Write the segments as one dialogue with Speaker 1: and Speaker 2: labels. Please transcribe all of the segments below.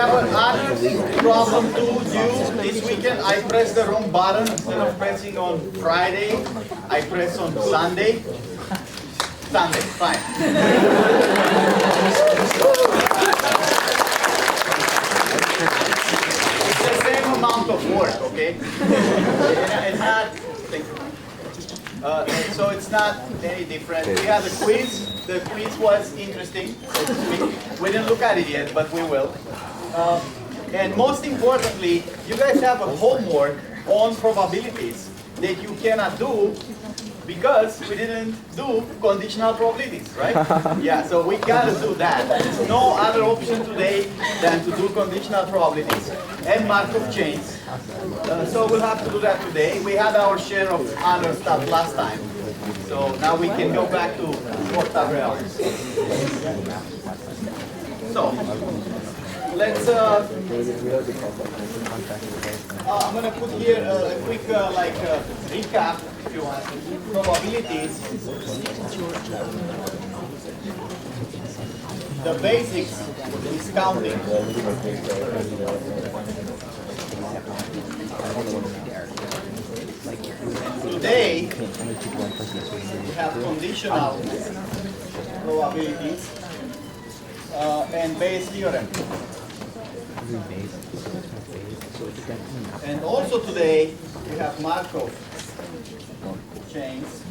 Speaker 1: have an honors problem 2 due this weekend. I pressed the wrong button. Instead of pressing on Friday, I press on Sunday. Sunday, fine. It's the same amount of work, okay? It's not. So it's not any different. We had a quiz. The quiz was interesting. We didn't look at it yet, but we will. And most importantly, you guys have a homework on probabilities that you cannot do because we didn't do conditional probabilities, right? Yeah, so we gotta do that. There's no other option today than to do conditional probabilities and Markov chains. So we'll have to do that today. We had our share of other stuff last time. So now we can go back to portable realms. So let's I'm going to put here a quick recap, if you want, probabilities. The basics is counting. Today, we have conditional probabilities and Bayes theorem. And also today, we have Markov chains.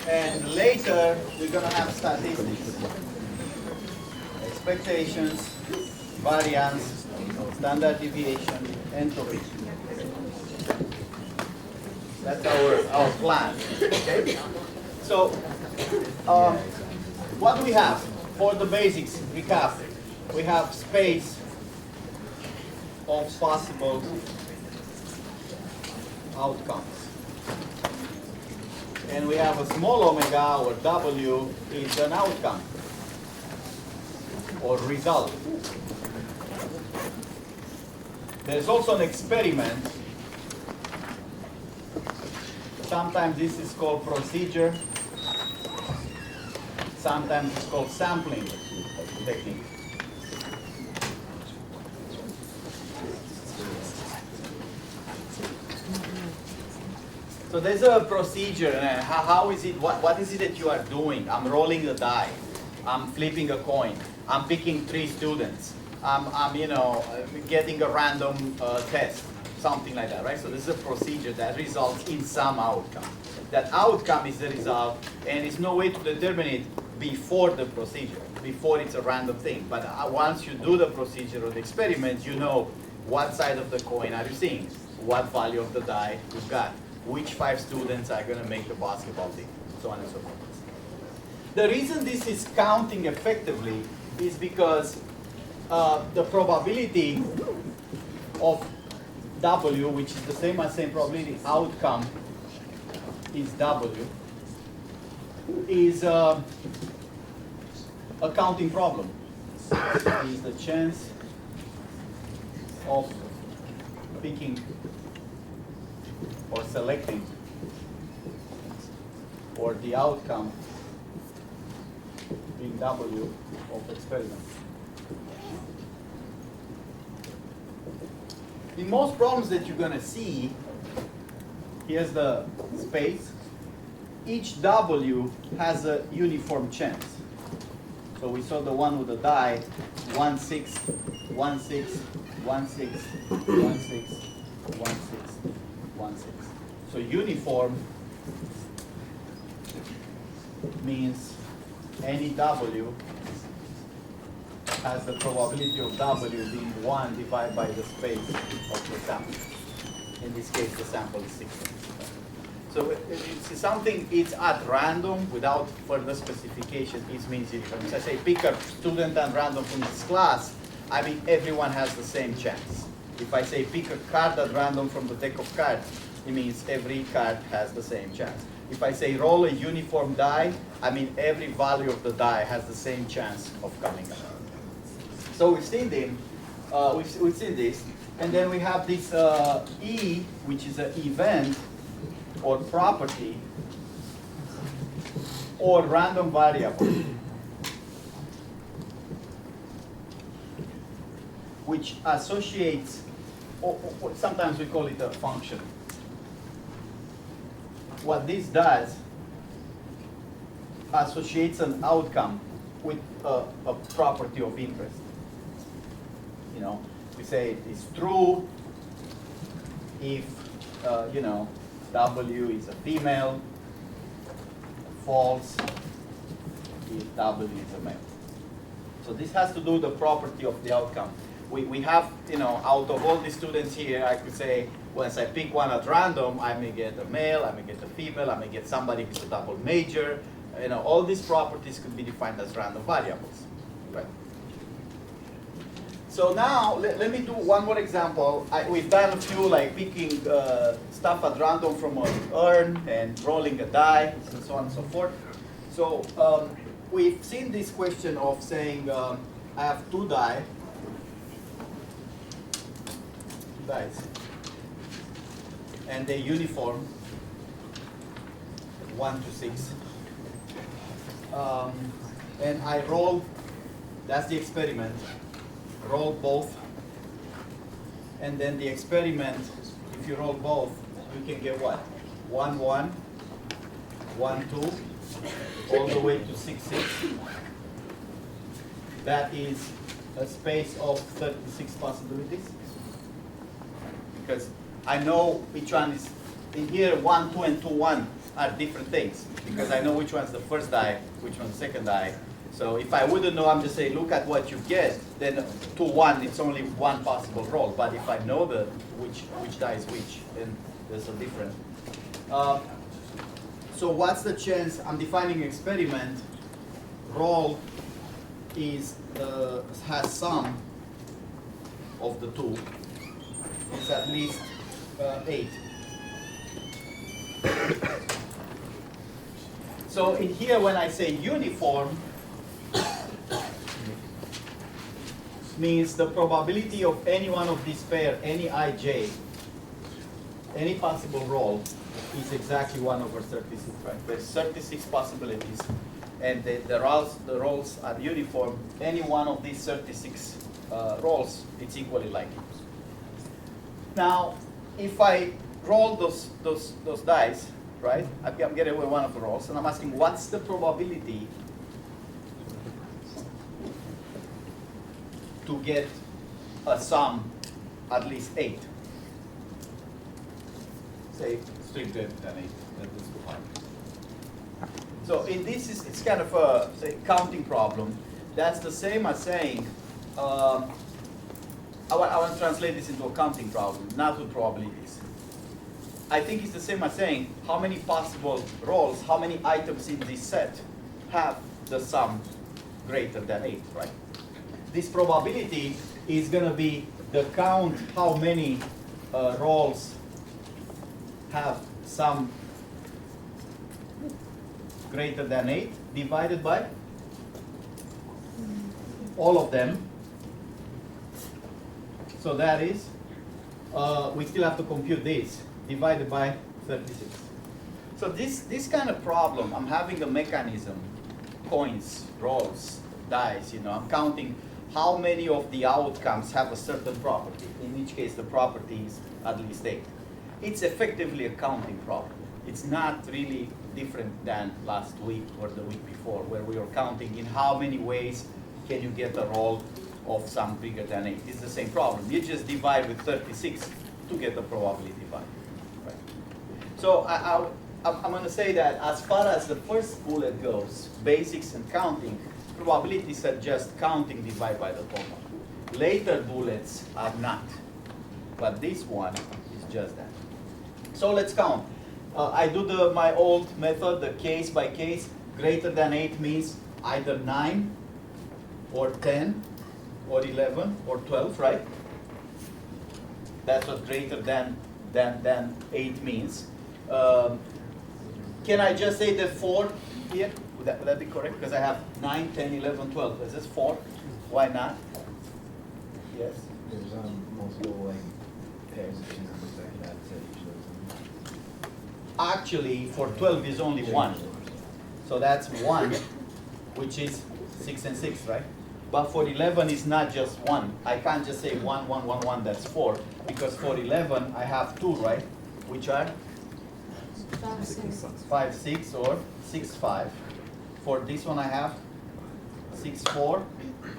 Speaker 1: And later, we're going to have statistics. Expectations, variance, standard deviation, entropy. That's our plan. Okay? So, what do we have for the basics? Recap. We have space of possible outcomes. And we have a small omega, or W, is an outcome or result. There's also an experiment. Sometimes this is called procedure. Sometimes it's called sampling technique. So there's a procedure, and how is it, what is it that you are doing? I'm rolling the die, I'm flipping a coin, I'm picking 3 students, I'm getting a random test, something like that, right? So this is a procedure that results in some outcome. That outcome is the result, and there's no way to determine it before the procedure, before it's a random thing. But once you do the procedure or the experiment, you know what side of the coin are you seeing, what value of the die you've got, which 5 students are going to make the basketball team, so on and so forth. The reason this is counting effectively is because the probability of W, which is the same as same probability outcome is W, is a counting problem. Is the chance of picking or selecting, or the outcome being W of experiment. In most problems that you're going to see, here's the space. Each W has a uniform chance. So we saw the one with the die, 1, 6, 1, 6, 1, 6, 1, 6, 1, 6, 1, 6. So uniform means any W has the probability of W being 1 divided by the space of the sample. In this case, the sample is 6. So it's something, it's at random without further specification. It means uniform. So I say pick a student at random from this class, I mean everyone has the same chance. If I say pick a card at random from the deck of cards, it means every card has the same chance. If I say roll a uniform die, I mean every value of the die has the same chance of coming up. So we've seen this, and then we have this E, which is an event or property or random variable. which associates, or sometimes we call it a function. What this does, associates an outcome with a property of interest. You know, we say it's true if, you know, W is a female, false if W is a male. So this has to do with the property of the outcome. We have, you know, out of all the students here, I could say, once I pick one at random, I may get a male, I may get a female, I may get somebody who's a double major. You know, all these properties could be defined as random variables, right? So now, let me do one more example. We've done a few, like picking stuff at random from an urn and rolling a die, and so on and so forth. So we've seen this question of saying, I have two dice, and they're uniform, 1 to 6. And I roll, that's the experiment, roll both, and then the experiment, if you roll both, you can get what? 1, 1, 1, 2, all the way to 6, 6. That is a space of 36 possibilities. Because I know which one is, in here 1, 2, and 2, 1 are different things. Because I know which one's the first die, which one's the second die. So if I wouldn't know, I'm just saying, look at what you get, then 2, 1, it's only one possible roll. But if I know which die is which, then there's a difference. So what's the chance? I'm defining experiment. Roll is has sum of the two. It's at least 8. So in here, when I say uniform, means the probability of any one of these pair, any ij, any possible roll, is exactly 1 over 36, right? There's 36 possibilities, and the rolls are uniform. Any one of these 36 rolls, it's equally likely. Now, if I roll those dice, right? I'm getting away one of the rolls, and I'm asking, what's the probability to get a sum at least 8? Say strictly than 8. That is too hard. So in this, it's kind of a counting problem. That's the same as saying, I want to translate this into a counting problem, not with probabilities. I think it's the same as saying how many possible rolls, how many items in this set have the sum greater than 8, right? This probability is going to be the count how many rolls have sum greater than 8 divided by all of them. So that is, we still have to compute this, divided by 36. So this kind of problem, I'm having a mechanism, coins, rolls, dice, you know, I'm counting how many of the outcomes have a certain property. In each case, the property is at least 8. It's effectively a counting problem. It's not really different than last week or the week before, where we were counting in how many ways can you get a roll of sum bigger than 8. It's the same problem. You just divide with 36 to get the probability value. Right? So I'm going to say that as far as the first bullet goes, basics and counting, probabilities are just counting divided by the total. Later bullets are not, but this one is just that. So let's count. I do my old method, the case by case. Greater than 8 means either 9 or 10 or 11 or 12, right? That's what greater than 8 means. Can I just say the 4 here? Would that be correct? Because I have 9, 10, 11, 12. Is this 4? Why not? Yes?
Speaker 2: There's multiple like pairs of numbers that you have to each of those.
Speaker 1: Actually, for 12 is only 1. So that's 1, which is 6 and 6, right? But for 11 is not just 1. I can't just say 1, 1, 1, 1, that's 4. Because for 11, I have 2, right? Which are? 5, 6, or 6, 5. For this one, I have 6, 4,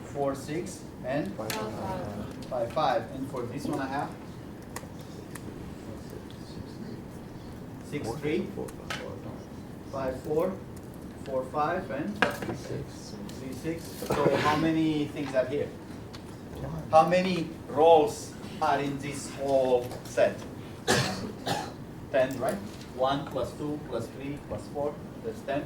Speaker 1: 4, 6, and 5, 5. And for this one, I have 6, 3, 5, 4, 4, 5, and 3, 6. So how many things are here? How many rows are in this whole set? 10, right? 1 plus 2 plus 3 plus 4, that's 10.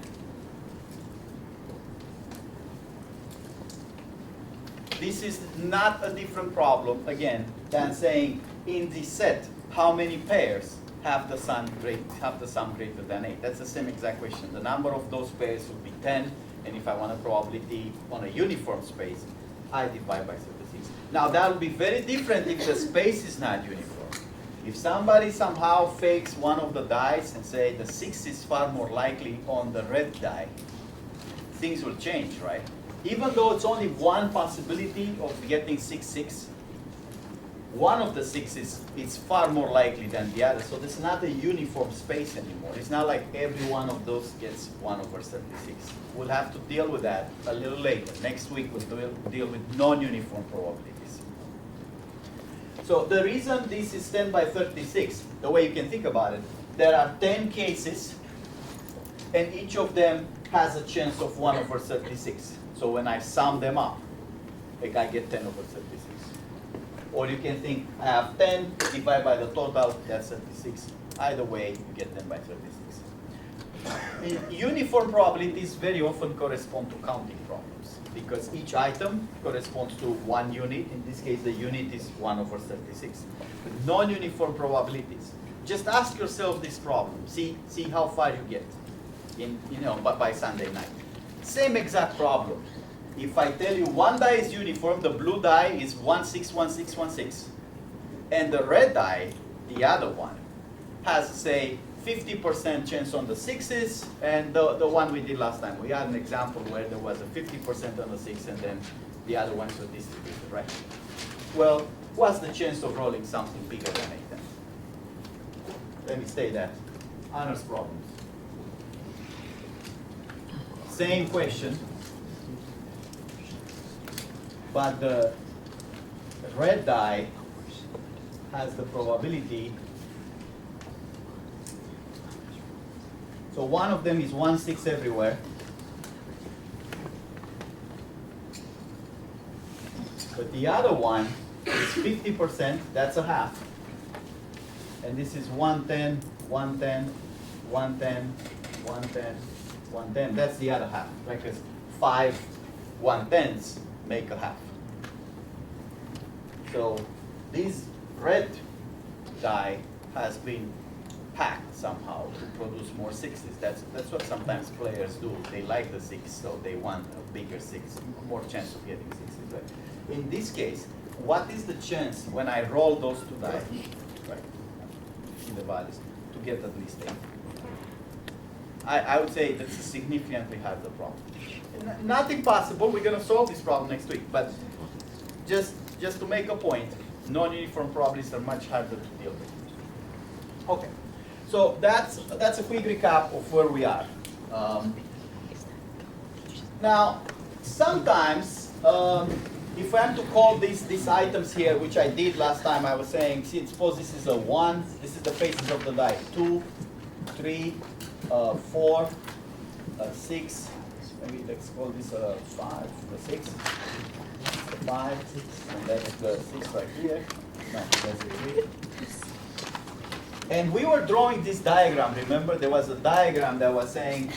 Speaker 1: This is not a different problem, again, than saying in this set, how many pairs have the sum greater than 8? That's the same exact question. The number of those pairs would be 10, and if I want a probability on a uniform space, I divide by 36. Now that would be very different if the space is not uniform. If somebody somehow fakes one of the dice and say the 6 is far more likely on the red die, things will change, right? Even though it's only one possibility of getting 6, 6, one of the 6s is far more likely than the other. So this is not a uniform space anymore. It's not like every one of those gets 1 over 36. We'll have to deal with that a little later. Next week we'll deal with non-uniform probabilities. So the reason this is 10 by 36, the way you can think about it, there are 10 cases, and each of them has a chance of 1 over 36. So when I sum them up, like I get 10 over 36. Or you can think, I have 10, divide by the total, that's 36. Either way, you get 10 by 36. Uniform probabilities very often correspond to counting problems, because each item corresponds to 1 unit. In this case, the unit is 1 over 36. With non-uniform probabilities, just ask yourself this problem. See how far you get by Sunday night. Same exact problem. If I tell you one die is uniform, the blue die is 1, 6, 1, 6, 1, 6. And the red die, the other one, has, say, 50% chance on the 6s, and the one we did last time. We had an example where there was a 50% on the 6, and then the other ones were distributed, right? Well, what's the chance of rolling something bigger than 8 then? Let me say that. Honors problems. Same question, but the red die has the probability. So one of them is 1, 6 everywhere. But the other one is 50%, that's a half. And this is 110, 110, 110, 110, 110. That's the other half, right? Because 5 110s make a half. So this red die has been packed somehow to produce more 6s. That's what sometimes players do. They like the 6, so they want a bigger 6, more chance of getting 6s. Right? In this case, what is the chance when I roll those 2 die, right, in the values, to get at least 8? I would say that's a significantly harder problem. Not impossible. We're going to solve this problem next week, but just to make a point, non-uniform probabilities are much harder to deal with. Okay, so that's a quick recap of where we are. Now, sometimes, if I am to call these items here, which I did last time, I was saying, see, suppose this is a 1, this is the faces of the die, 2, 3, 4, 6, maybe let's call this a 5, the 6, 5, and that's the 6 right here. No, that's the 3. And we were drawing this diagram, remember? There was a diagram that was saying,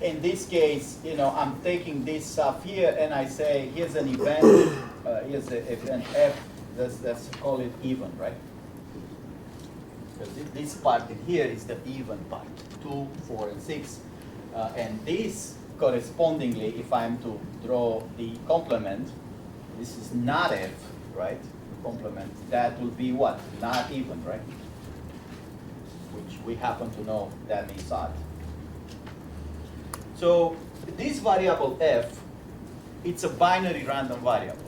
Speaker 1: in this case, I'm taking this stuff here and I say, here's an event, here's an event F, let's call it even, right? Because this part in here is the even part, 2, 4, and 6. And this, correspondingly, if I'm to draw the complement, this is not F, right? Complement, that will be what? Not even, right? Which we happen to know that means odd. So this variable F it's a binary random variable.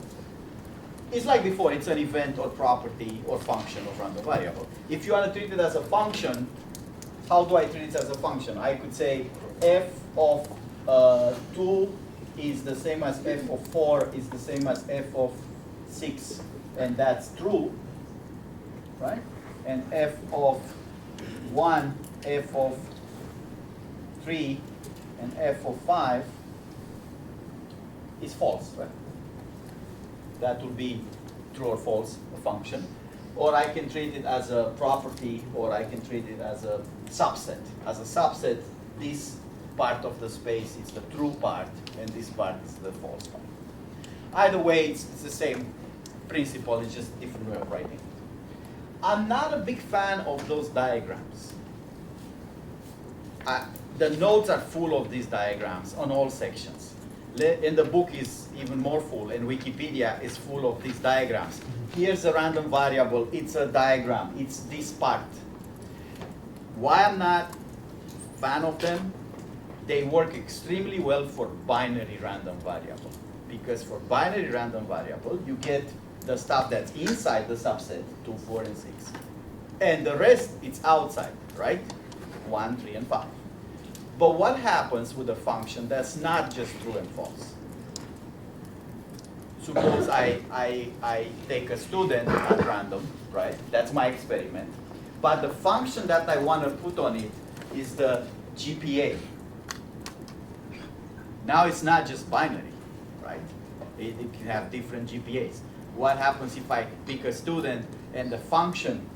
Speaker 1: It's like before, it's an event or property or function of random variable. If you want to treat it as a function, how do I treat it as a function? I could say f of 2 is the same as f of 4 is the same as f of 6, and that's true, right? And f of 1, f of 3, and f of 5 is false, right? That would be true or false, a function. Or I can treat it as a property, or I can treat it as a subset. As a subset, this part of the space is the true part, and this part is the false part. Either way, it's the same principle, it's just a different way of writing it. I'm not a big fan of those diagrams. The notes are full of these diagrams on all sections. And the book is even more full, and Wikipedia is full of these diagrams. Here's a random variable, it's a diagram, it's this part. Why I'm not a fan of them? They work extremely well for binary random variable. Because for binary random variable, you get the stuff that's inside the subset, 2, 4, and 6. And the rest, it's outside, right? 1, 3, and 5. But what happens with a function that's not just true and false? Suppose I take a student at random, right? That's my experiment. But the function that I want to put on it is the GPA. Now it's not just binary, right? It can have different GPAs. What happens if I pick a student and the function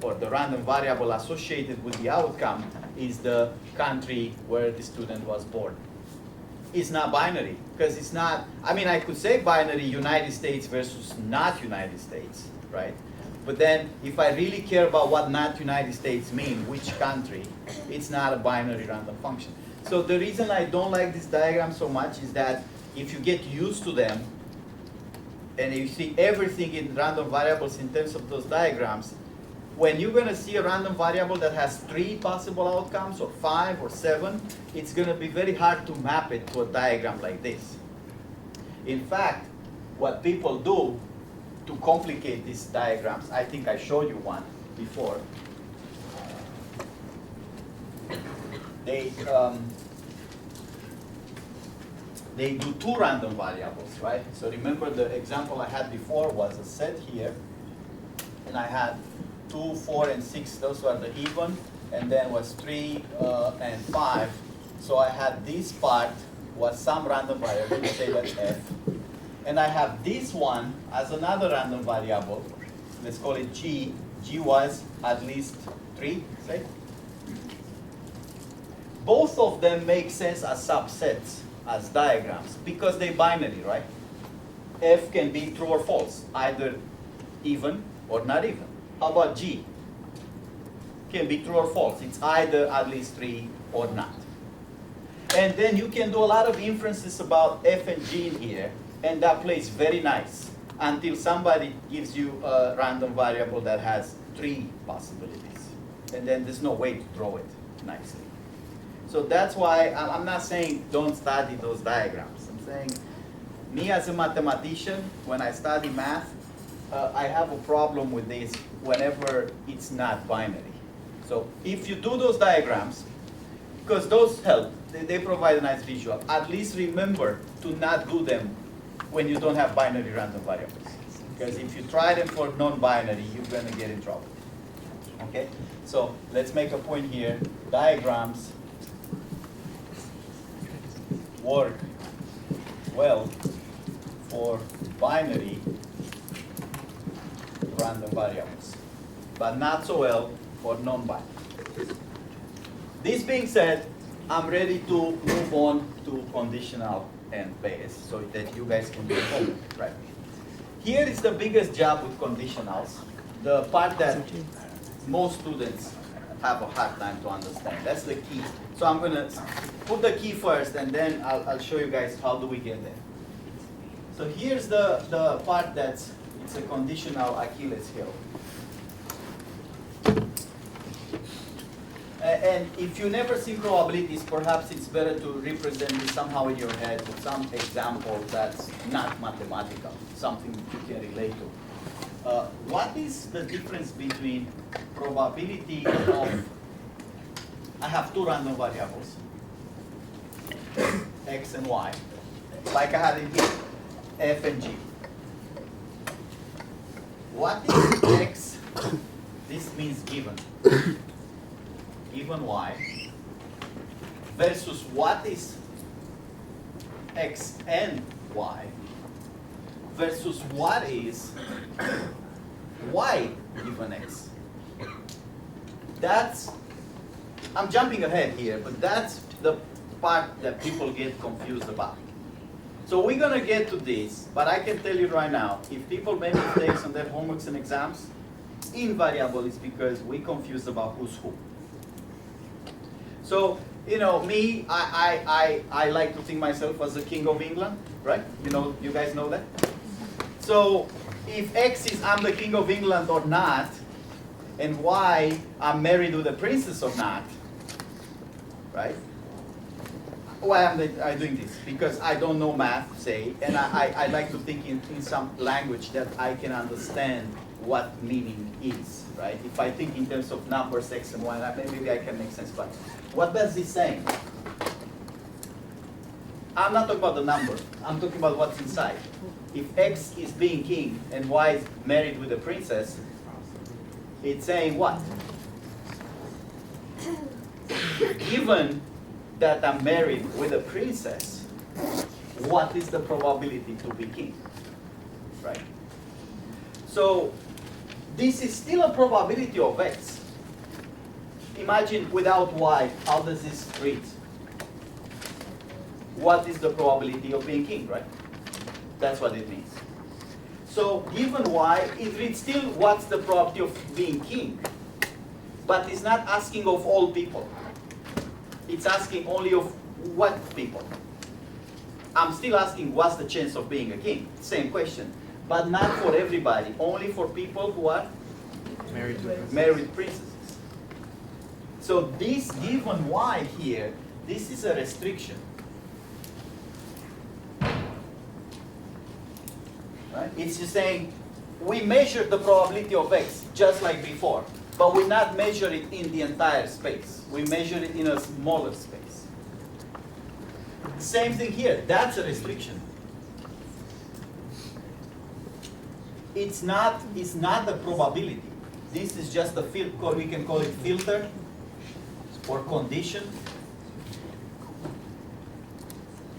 Speaker 1: or the random variable associated with the outcome is the country where the student was born? It's not binary, because it's not, I mean, I could say binary United States versus not United States, right? But then, if I really care about what not United States mean, which country, it's not a binary random function. So the reason I don't like this diagram so much is that if you get used to them, and you see everything in random variables in terms of those diagrams, when you're going to see a random variable that has 3 possible outcomes, or 5 or 7, it's going to be very hard to map it to a diagram like this. In fact, what people do to complicate these diagrams, I think I showed you one before. They do 2 random variables, right? So remember the example I had before was a set here, and I had 2, 4, and 6, those were the even, and then was 3 and 5. So I had this part was some random variable, let's say that's f. And I have this one as another random variable, let's call it g. G was at least 3, say. Both of them make sense as subsets, as diagrams, because they're binary, right? F can be true or false, either even or not even. How about G? Can be true or false. It's either at least 3 or not. And then you can do a lot of inferences about F and G in here, and that plays very nice until somebody gives you a random variable that has 3 possibilities. And then there's no way to draw it nicely. So that's why I'm not saying don't study those diagrams. I'm saying me as a mathematician, when I study math, I have a problem with this whenever it's not binary. So if you do those diagrams, because those help, they provide a nice visual, at least remember to not do them when you don't have binary random variables. Because if you try them for non-binary, you're going to get in trouble. Okay? So let's make a point here. Diagrams work well for binary random variables, but not so well for non-binary. This being said, I'm ready to move on to conditional and base so that you guys can do homework, right? Here is the biggest job with conditionals, the part that most students have a hard time to understand. That's the key. So I'm going to put the key first, and then I'll show you guys how do we get there. So here's the part that's it's a conditional Achilles heel. And if you never see probabilities, perhaps it's better to represent it somehow in your head with some example that's not mathematical, something you can relate to. What is the difference between probability of, I have two random variables, x and y, like I had in here, f and g. What is x? This means given. Given y versus what is x and y versus what is y given x. That's, I'm jumping ahead here, but that's the part that people get confused about. So we're going to get to this, but I can tell you right now, if people make mistakes on their homeworks and exams, invariable is because we confused about who's who. So, you know, me, I like to think myself as the king of England, right? You know, you guys know that? So, if X is I'm the king of England or not, and Y I'm married to the princess or not, right? Why am I doing this? Because I don't know math, say, and I like to think in some language that I can understand what meaning is, right? If I think in terms of numbers, X and Y, maybe I can make sense. But what does this say? I'm not talking about the number. I'm talking about what's inside. If X is being king and Y is married with a princess, it's saying what? Given that I'm married with a princess, what is the probability to be king? Right? So this is still a probability of X. Imagine without Y, how does this read? What is the probability of being king, right? That's what it means. So given Y, it reads still what's the probability of being king. But it's not asking of all people. It's asking only of what people. I'm still asking what's the chance of being a king. Same question. But not for everybody. Only for people who are married princesses. So this given Y here, this is a restriction. Right? It's just saying we measure the probability of X just like before, but we not measure it in the entire space. We measure it in a smaller space. Same thing here. That's a restriction. It's not a probability. This is just a filter. We can call it filter or condition.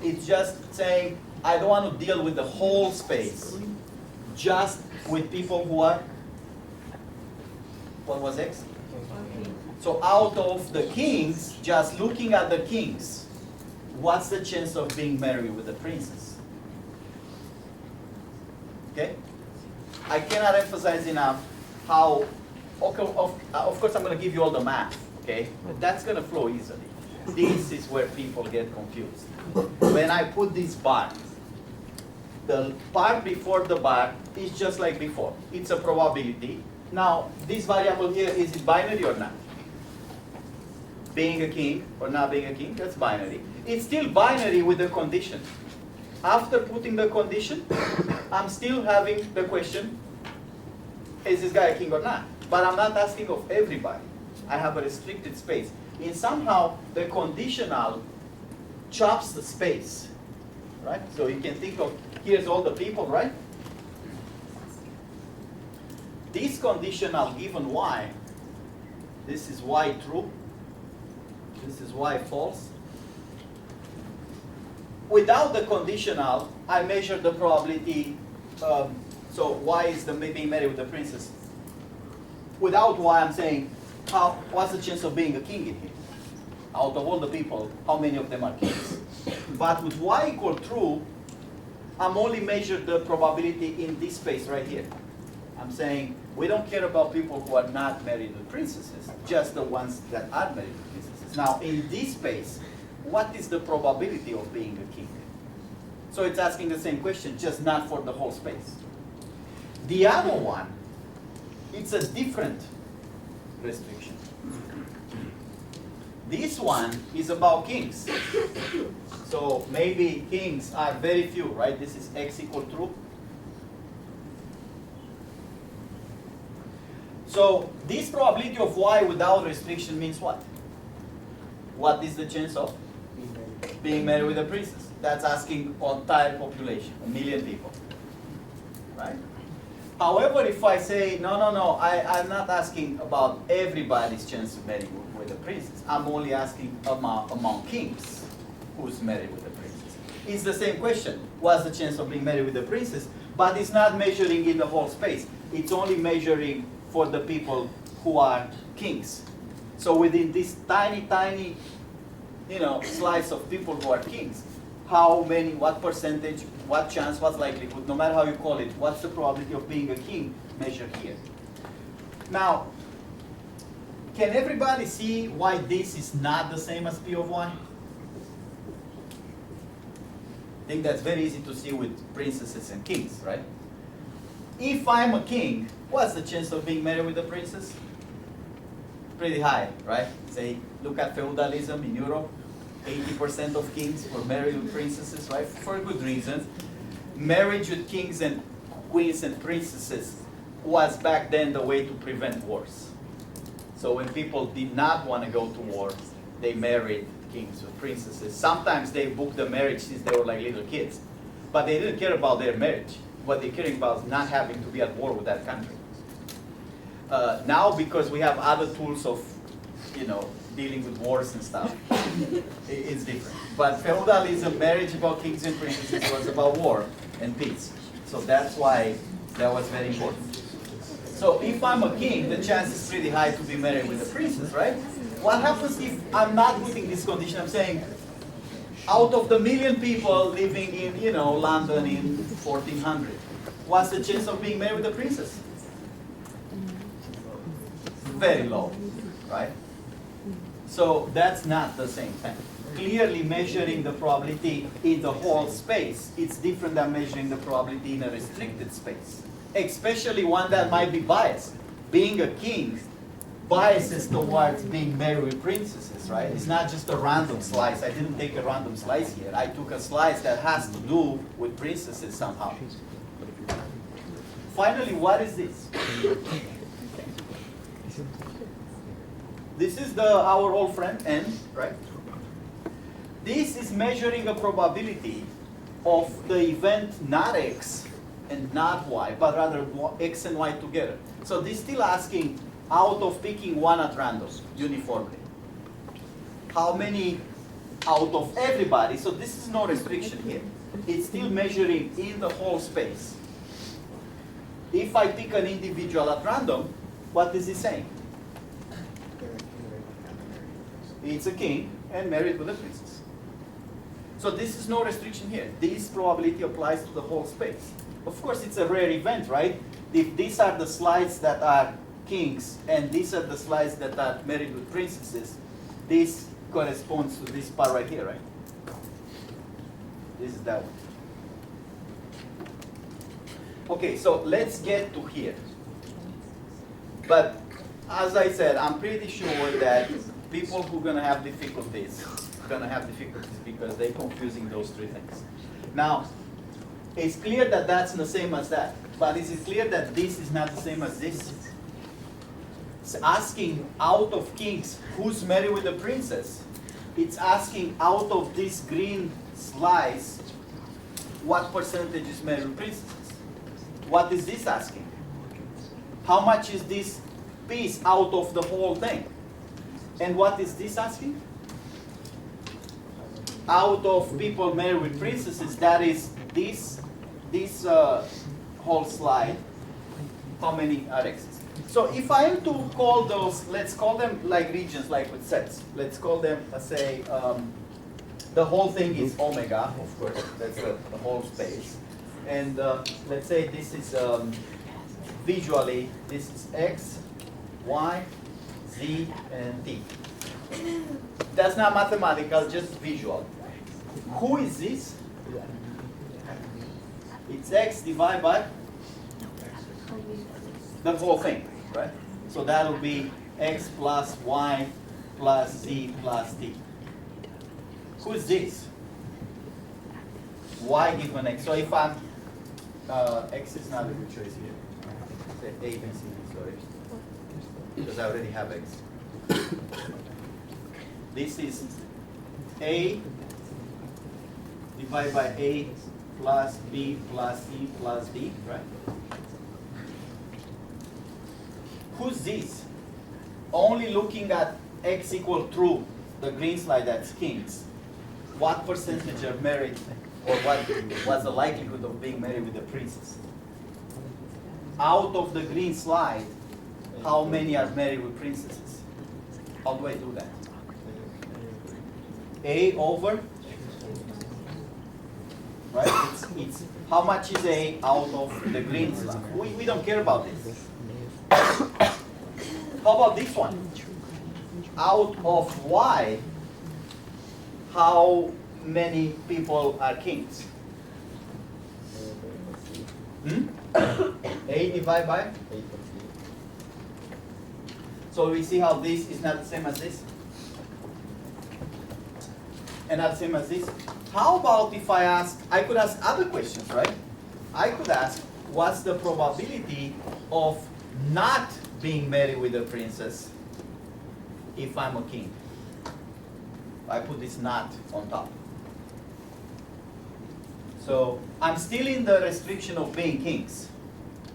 Speaker 1: It's just saying I don't want to deal with the whole space, just with people who are, what was X? So out of the kings, just looking at the kings, what's the chance of being married with a princess? Okay? I cannot emphasize enough how, of course I'm going to give you all the math, okay? But that's going to flow easily. This is where people get confused. When I put this bar, the part before the bar is just like before. It's a probability. Now, this variable here, is it binary or not? Being a king or not being a king, that's binary. It's still binary with the condition. After putting the condition, I'm still having the question, is this guy a king or not? But I'm not asking of everybody. I have a restricted space. And somehow, the conditional chops the space, right? So you can think of, here's all the people, right? This conditional given Y, this is Y true, this is Y false. Without the conditional, I measure the probability, so Y is being married with the princess. Without Y, I'm saying, what's the chance of being a king in here? Out of all the people, how many of them are kings? But with Y equal true, I'm only measuring the probability in this space right here. I'm saying we don't care about people who are not married with princesses, just the ones that are married with princesses. Now, in this space, what is the probability of being a king? So it's asking the same question, just not for the whole space. The other one, it's a different restriction. This one is about kings. So maybe kings are very few, right? This is x equal true. So this probability of y without restriction means what? What is the chance of being married with a princess? That's asking entire population, 1 million people, right? However, if I say, no, I'm not asking about everybody's chance of marrying with a princess. I'm only asking among kings who's married with a princess. It's the same question. What's the chance of being married with a princess? But it's not measuring in the whole space. It's only measuring for the people who are kings. So within this tiny, slice of people who are kings, how many, what percentage, what chance, what likelihood, no matter how you call it, what's the probability of being a king measured here? Now, can everybody see why this is not the same as P of y? I think that's very easy to see with princesses and kings, right? If I'm a king, what's the chance of being married with a princess? Pretty high, right? Say, look at feudalism in Europe. 80% of kings were married with princesses, right? For a good reason. Marriage with kings and queens and princesses was back then the way to prevent wars. So when people did not want to go to war, they married kings with princesses. Sometimes they booked the marriage since they were like little kids. But they didn't care about their marriage. What they cared about is not having to be at war with that country. Now, because we have other tools of, dealing with wars and stuff, it's different. But feudalism, marriage about kings and princesses was about war and peace. So that's why that was very important. So if I'm a king, the chance is pretty high to be married with a princess, right? What happens if I'm not putting this condition? I'm saying, out of the 1 million people living in, London in 1400, what's the chance of being married with a princess? Very low, right? So that's not the same thing. Clearly measuring the probability in the whole space, it's different than measuring the probability in a restricted space, especially one that might be biased. Being a king biases towards being married with princesses, right? It's not just a random slice. I didn't take a random slice here. I took a slice that has to do with princesses somehow. Finally, what is this? This is our old friend n, right? This is measuring a probability of the event not x and not y, but rather x and y together. So this is still asking out of picking one at random, uniformly. How many out of everybody? So this is no restriction here. It's still measuring in the whole space. If I pick an individual at random, what is it saying? It's a king and married with a princess. So this is no restriction here. This probability applies to the whole space. Of course, it's a rare event, right? If these are the slides that are kings and these are the slides that are married with princesses, this corresponds to this part right here, right? This is that one. Okay, so let's get to here. But as I said, I'm pretty sure that people who are going to have difficulties because they're confusing those three things. Now, it's clear that that's the same as that, but is it clear that this is not the same as this? It's asking out of kings who's married with a princess. It's asking out of this green slice what percentage is married with princesses. What is this asking? How much is this piece out of the whole thing? And what is this asking? Out of people married with princesses, that is this whole slide, how many are x's? So if I am to call those, let's call them like regions, like with sets. Let's call them, let's say, the whole thing is omega, of course, that's the whole space. And let's say this is, visually, this is x, y, z, and t. That's not mathematical, just visual. Who is this? It's x divided by the whole thing, right? So that'll be x plus y plus Z plus D. Who's this? Y given X. So if I'm, X is not a good choice here. Say A, B, C, D, sorry. Because I already have X. This is A divided by A plus B plus C plus D, right? Who's this? Only looking at X equal true, the green slide, that's kings. What percentage are married, or what's the likelihood of being married with a princess? Out of the green slide, how many are married with princesses? How do I do that? A over, right? It's how much is A out of the green slide? We don't care about this. How about this one? Out of Y, how many people are kings? A divided by? So we see how this is not the same as this? And not the same as this? How about if I ask, I could ask other questions, right? I could ask, what's the probability of not being married with a princess if I'm a king? I put this not on top. So I'm still in the restriction of being kings.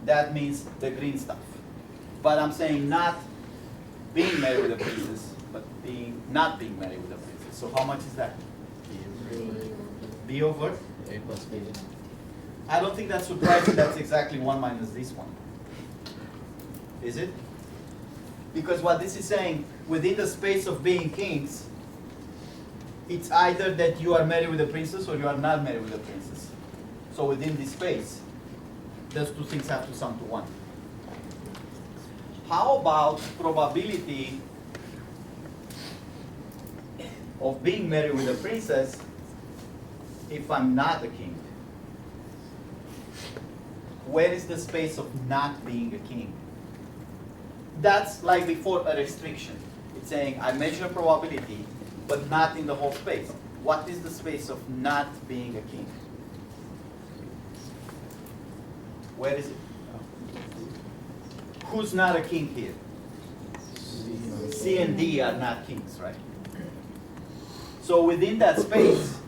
Speaker 1: That means the green stuff. But I'm saying not being married with a princess, but not being married with a princess. So how much is that? B over?
Speaker 2: A plus B.
Speaker 1: I don't think that's surprising. That's exactly 1 minus this one. Is it? Because what this is saying, within the space of being kings, it's either that you are married with a princess or you are not married with a princess. So within this space, those two things have to sum to 1. How about probability of being married with a princess if I'm not a king? Where is the space of not being a king? That's like before a restriction. It's saying I measure probability, but not in the whole space. What is the space of not being a king? Where is it? Who's not a king here? C and D are not kings, right? So within that space,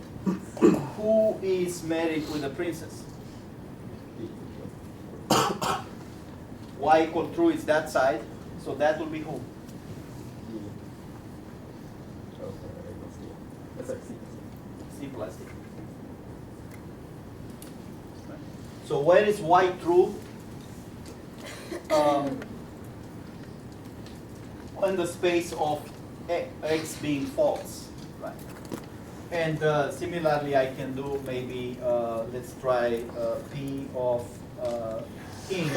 Speaker 1: who is married with a princess? Y equal true is that side, so that will be who? C plus D. So where is Y true? In the space of X being false, right? And similarly, I can do maybe, let's try P of king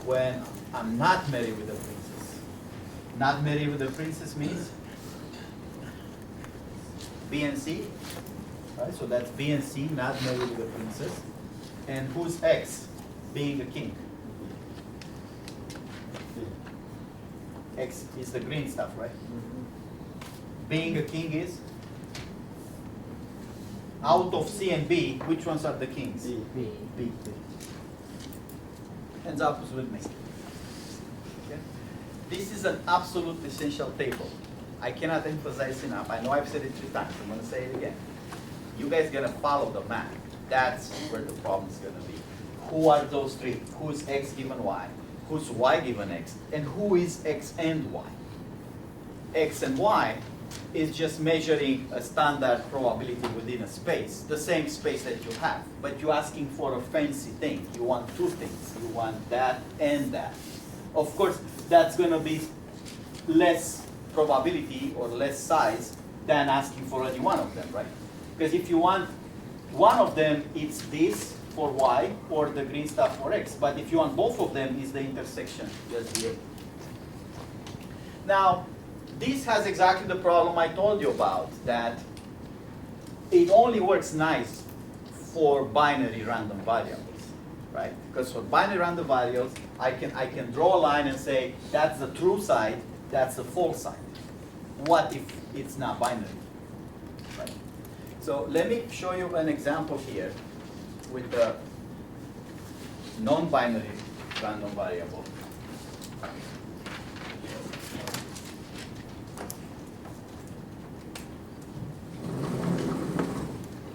Speaker 1: when I'm not married with a princess. Not married with a princess means B and C, right? So that's B and C, not married with a princess. And who's X being a king? X is the green stuff, right? Being a king is? Out of C and B, which ones are the kings? B. Hands up who's with me. Okay? This is an absolute essential table. I cannot emphasize enough. I know I've said it 3 times. I'm going to say it again. You guys got to follow the math. That's where the problem is going to be. Who are those 3? Who's X given Y? Who's Y given X? And who is X and Y? X and Y is just measuring a standard probability within a space, the same space that you have. But you're asking for a fancy thing. You want 2 things. You want that and that. Of course, that's going to be less probability or less size than asking for only one of them, right? Because if you want one of them, it's this for Y or the green stuff for X. But if you want both of them, it's the intersection, just the A. Now, this has exactly the problem I told you about, that it only works nice for binary random variables, right? Because for binary random variables, I can draw a line and say, that's the true side, that's the false side. what if it's not binary? Right? So let me show you an example here with the non-binary random variable.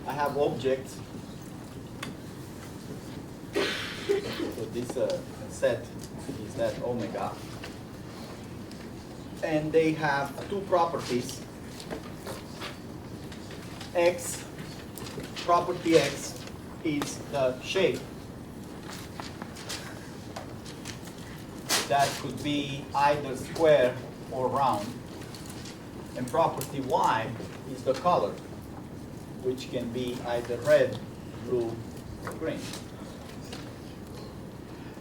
Speaker 1: I have objects. So this set is that omega. And they have two properties. X, property X is the shape that could be either square or round. And property Y is the color, which can be either red, blue, or green.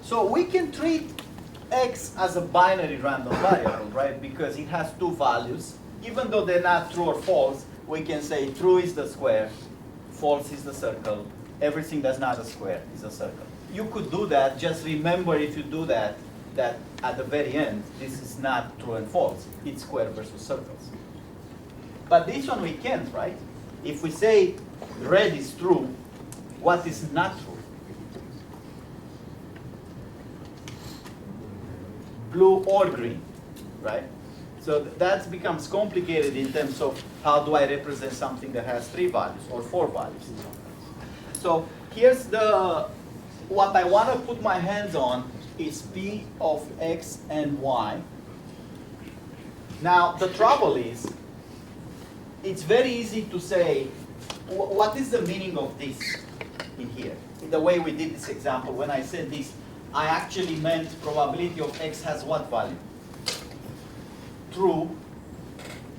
Speaker 1: So we can treat X as a binary random variable, right? Because it has two values. Even though they're not true or false, we can say true is the square, false is the circle, everything that's not a square is a circle. You could do that. Just remember, if you do that, that at the very end, this is not true and false. It's square versus circles. But this one we can't, right? If we say red is true, what is not true? Blue or green, right? So that becomes complicated in terms of how do I represent something that has 3 values or 4 values. So here's what I want to put my hands on is P of X and Y. Now the trouble is, it's very easy to say, what is the meaning of this in here? In the way we did this example, when I said this, I actually meant probability of X has what value? True,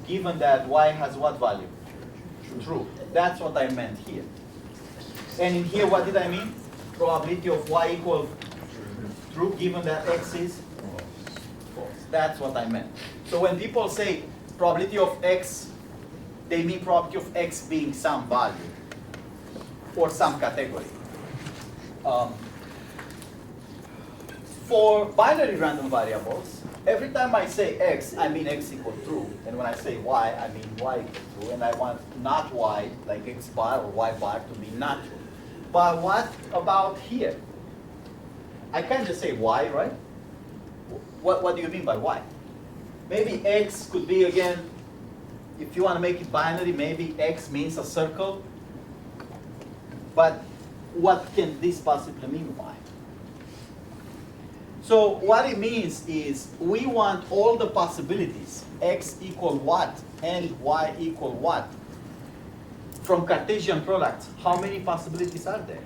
Speaker 1: given that Y has what value? True. That's what I meant here. And in here, what did I mean? Probability of Y equal true, given that X is false. That's what I meant. So when people say probability of X, they mean probability of X being some value or some category. For binary random variables, every time I say X, I mean X equal true. And when I say Y, I mean Y equal true. And I want not Y, like X bar or Y bar, to be not true. But what about here? I can't just say Y, right? What do you mean by Y? Maybe X could be, again, if you want to make it binary, maybe X means a circle. But what can this possibly mean, Y? So what it means is we want all the possibilities, X equal what and Y equal what. From Cartesian products, how many possibilities are there?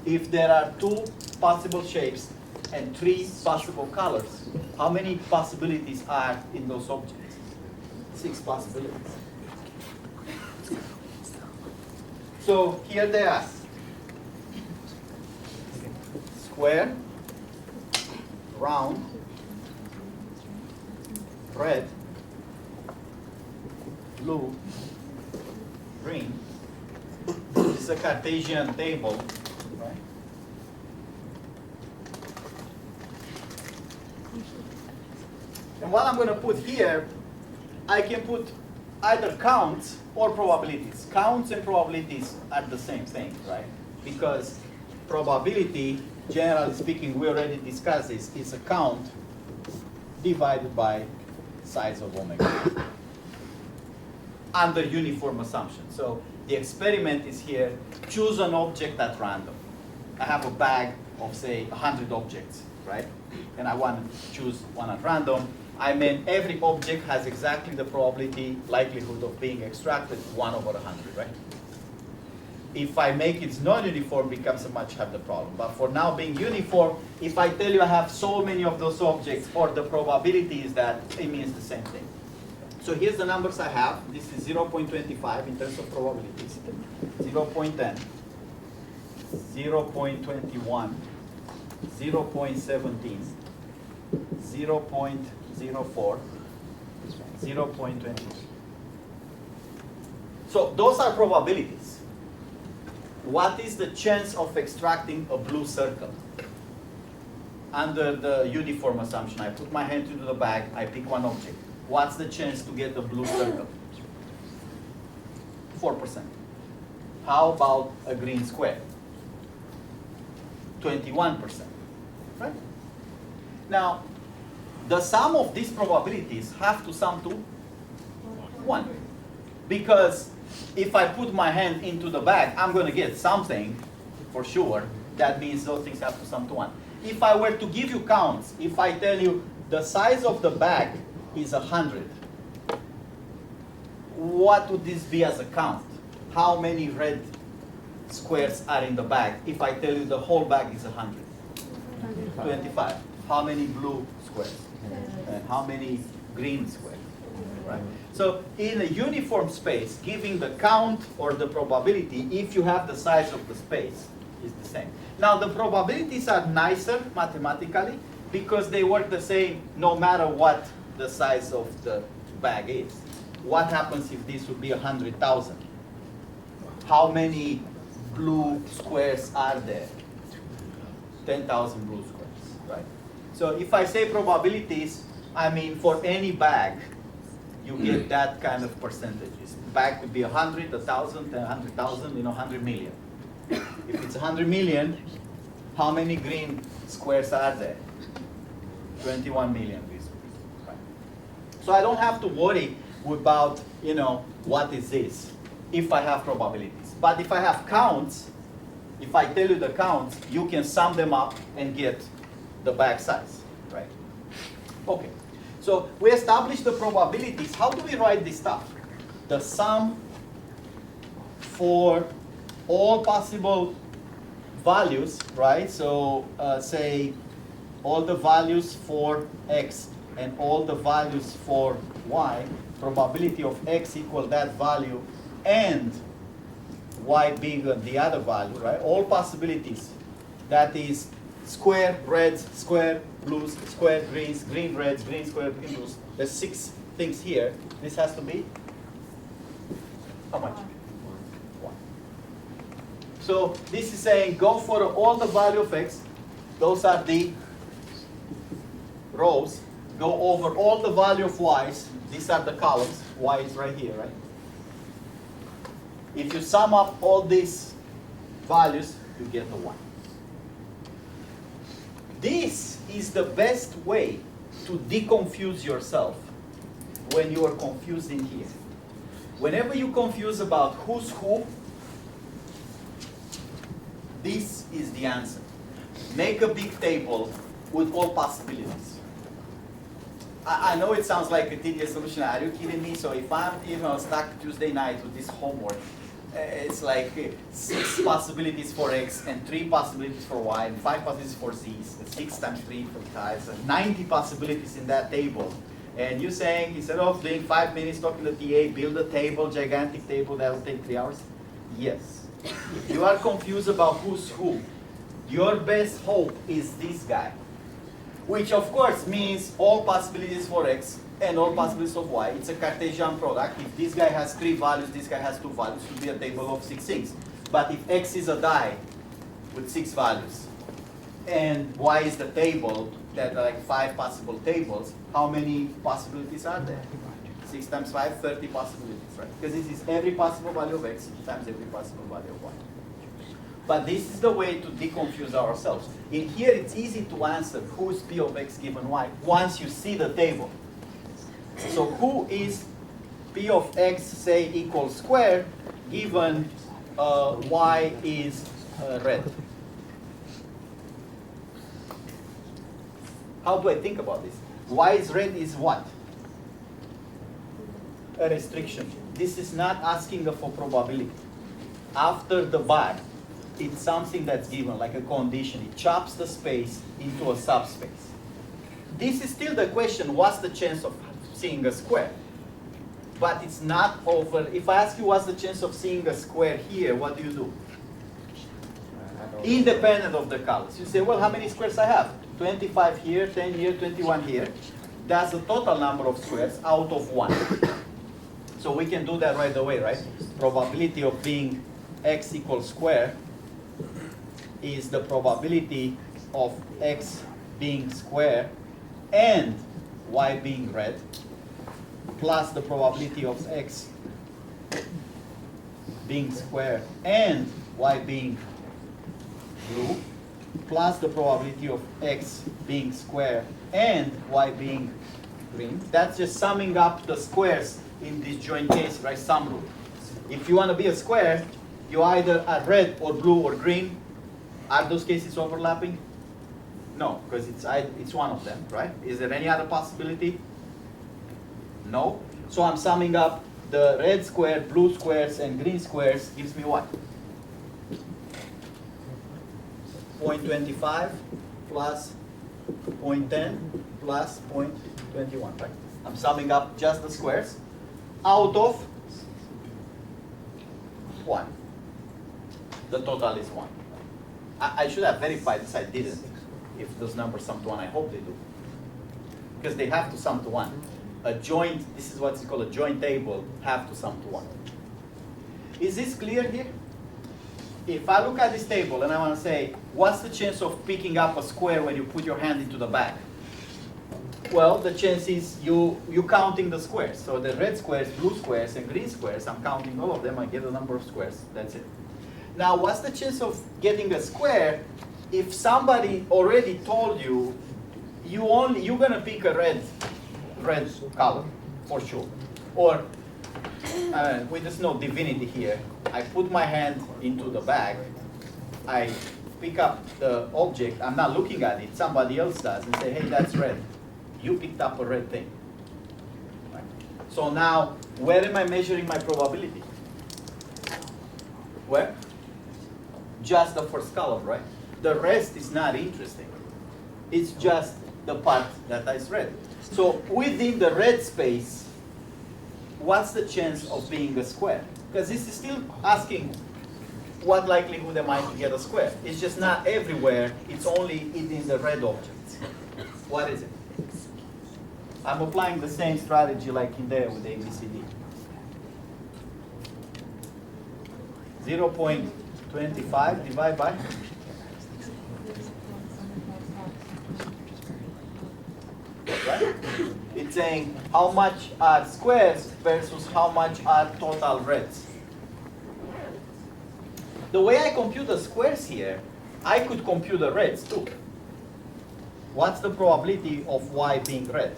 Speaker 1: If there are 2 possible shapes and 3 possible colors, how many possibilities are in those objects? 6 possibilities. So here they ask. Square, round, red, blue, green. This is a Cartesian table, right? And what I'm going to put here, I can put either counts or probabilities. Counts and probabilities are the same thing, right? Because probability, generally speaking, we already discussed this, is a count divided by size of omega under uniform assumption. So the experiment is here, choose an object at random. I have a bag of, say, 100 objects, right? And I want to choose one at random. I mean, every object has exactly the probability, likelihood of being extracted, 1 over 100, right? If I make it non-uniform, it becomes a much harder problem. But for now being uniform, if I tell you I have so many of those objects, or the probability is that, it means the same thing. So here's the numbers I have. This is 0.25 in terms of probabilities. 0.10, 0.21, 0.17, 0.04, 0.22. So those are probabilities. What is the chance of extracting a blue circle? Under the uniform assumption, I put my hand into the bag, I pick one object. what's the chance to get a blue circle? 4%. How about a green square? 21%. Right? Now, the sum of these probabilities have to sum to 1. Because if I put my hand into the bag, I'm going to get something for sure. That means those things have to sum to 1. If I were to give you counts, if I tell you the size of the bag is 100, what would this be as a count? How many red squares are in the bag if I tell you the whole bag is 100? 25. How many blue squares? And how many green squares? Right. So in a uniform space, giving the count or the probability, if you have the size of the space, is the same. Now the probabilities are nicer mathematically because they work the same no matter what the size of the bag is. What happens if this would be 100,000? How many blue squares are there? 10,000 blue squares, right? So if I say probabilities, I mean for any bag, you get that kind of percentages. Bag could be 100, 1,000, 100,000, 100 million. If it's 100 million, how many green squares are there? 21 million green squares, right? So I don't have to worry about, what is this, if I have probabilities. But if I have counts, if I tell you the counts, you can sum them up and get the bag size, right? Okay, so we established the probabilities. How do we write this stuff? The sum for all possible values, right? So say all the values for x and all the values for y, probability of x equal that value and y bigger than the other value, right? All possibilities. That is square reds, square blues, square greens, green reds, green square, green blues. There's 6 things here. This has to be how much? 1. So this is saying go for all the value of x. Those are the rows. Go over all the value of y's. These are the columns. Y is right here, right? If you sum up all these values, you get the 1. This is the best way to deconfuse yourself when you are confused in here. Whenever you confuse about who's who, this is the answer. Make a big table with all possibilities. I know it sounds like a tedious solution. Are you kidding me? So if I'm stuck Tuesday night with this homework, it's like 6 possibilities for x and 3 possibilities for y and 5 possibilities for z's. 6 times 3 for ties, and 90 possibilities in that table. And you're saying instead of doing 5 minutes talking to the TA, build a table, gigantic table that will take 3 hours? Yes. If you are confused about who's who, your best hope is this guy. Which of course means all possibilities for x and all possibilities of y. It's a Cartesian product. If this guy has 3 values, this guy has 2 values, it will be a table of 6 things. But if x is a die with 6 values, and y is the table, that are like 5 possible tables, how many possibilities are there? 6 times 5, 30 possibilities, right? Because this is every possible value of x times every possible value of y. But this is the way to deconfuse ourselves. In here, it's easy to answer who is P of x given y once you see the table. So who is P of x, say, equals square, given y is red? How do I think about this? Y is red is what? A restriction. This is not asking for probability. After the bar, it's something that's given, like a condition. It chops the space into a subspace. This is still the question, what's the chance of seeing a square? But it's not over. If I ask you what's the chance of seeing a square here, what do? Independent of the colors. You say, well, how many squares I have? 25 here, 10 here, 21 here. That's the total number of squares out of 1. So we can do that right away, right? Probability of being x equals square is the probability of x being square and y being red plus the probability of x being square and y being blue, plus the probability of x being square and y being green. That's just summing up the squares in this joint case, right? Sum rule. If you want to be a square, you either are red or blue or green. Are those cases overlapping? No, because it's one of them, right? Is there any other possibility? No. So I'm summing up the red square, blue squares, and green squares gives me what? 0.25 plus 0.10 plus 0.21, right? I'm summing up just the squares out of 1. The total is 1. I should have verified this, I didn't. If those numbers sum to 1, I hope they do. Because they have to sum to 1. A joint, this is what's called a joint table, have to sum to 1. Is this clear here? If I look at this table and I want to say, what's the chance of picking up a square when you put your hand into the bag? Well, the chance is you counting the squares. So the red squares, blue squares, and green squares, I'm counting all of them, I get the number of squares. That's it. Now, what's the chance of getting a square if somebody already told you you're gonna pick a red color for sure? Or with there's no divinity here. I put my hand into the bag, I pick up the object, I'm not looking at it, somebody else does, and say, hey, that's red. You picked up a red thing. Right? So now, where am I measuring my probability? Where? Just the first column, right? The rest is not interesting. It's just the part that is red. So within the red space, what's the chance of being a square? Because this is still asking what likelihood am I to get a square? It's just not everywhere, it's only in the red objects. What is it? I'm applying the same strategy like in there with ABCD. 0.25 divided by? Right? It's saying how much are squares versus how much are total reds. The way I compute the squares here, I could compute the reds too. What's the probability of y being red?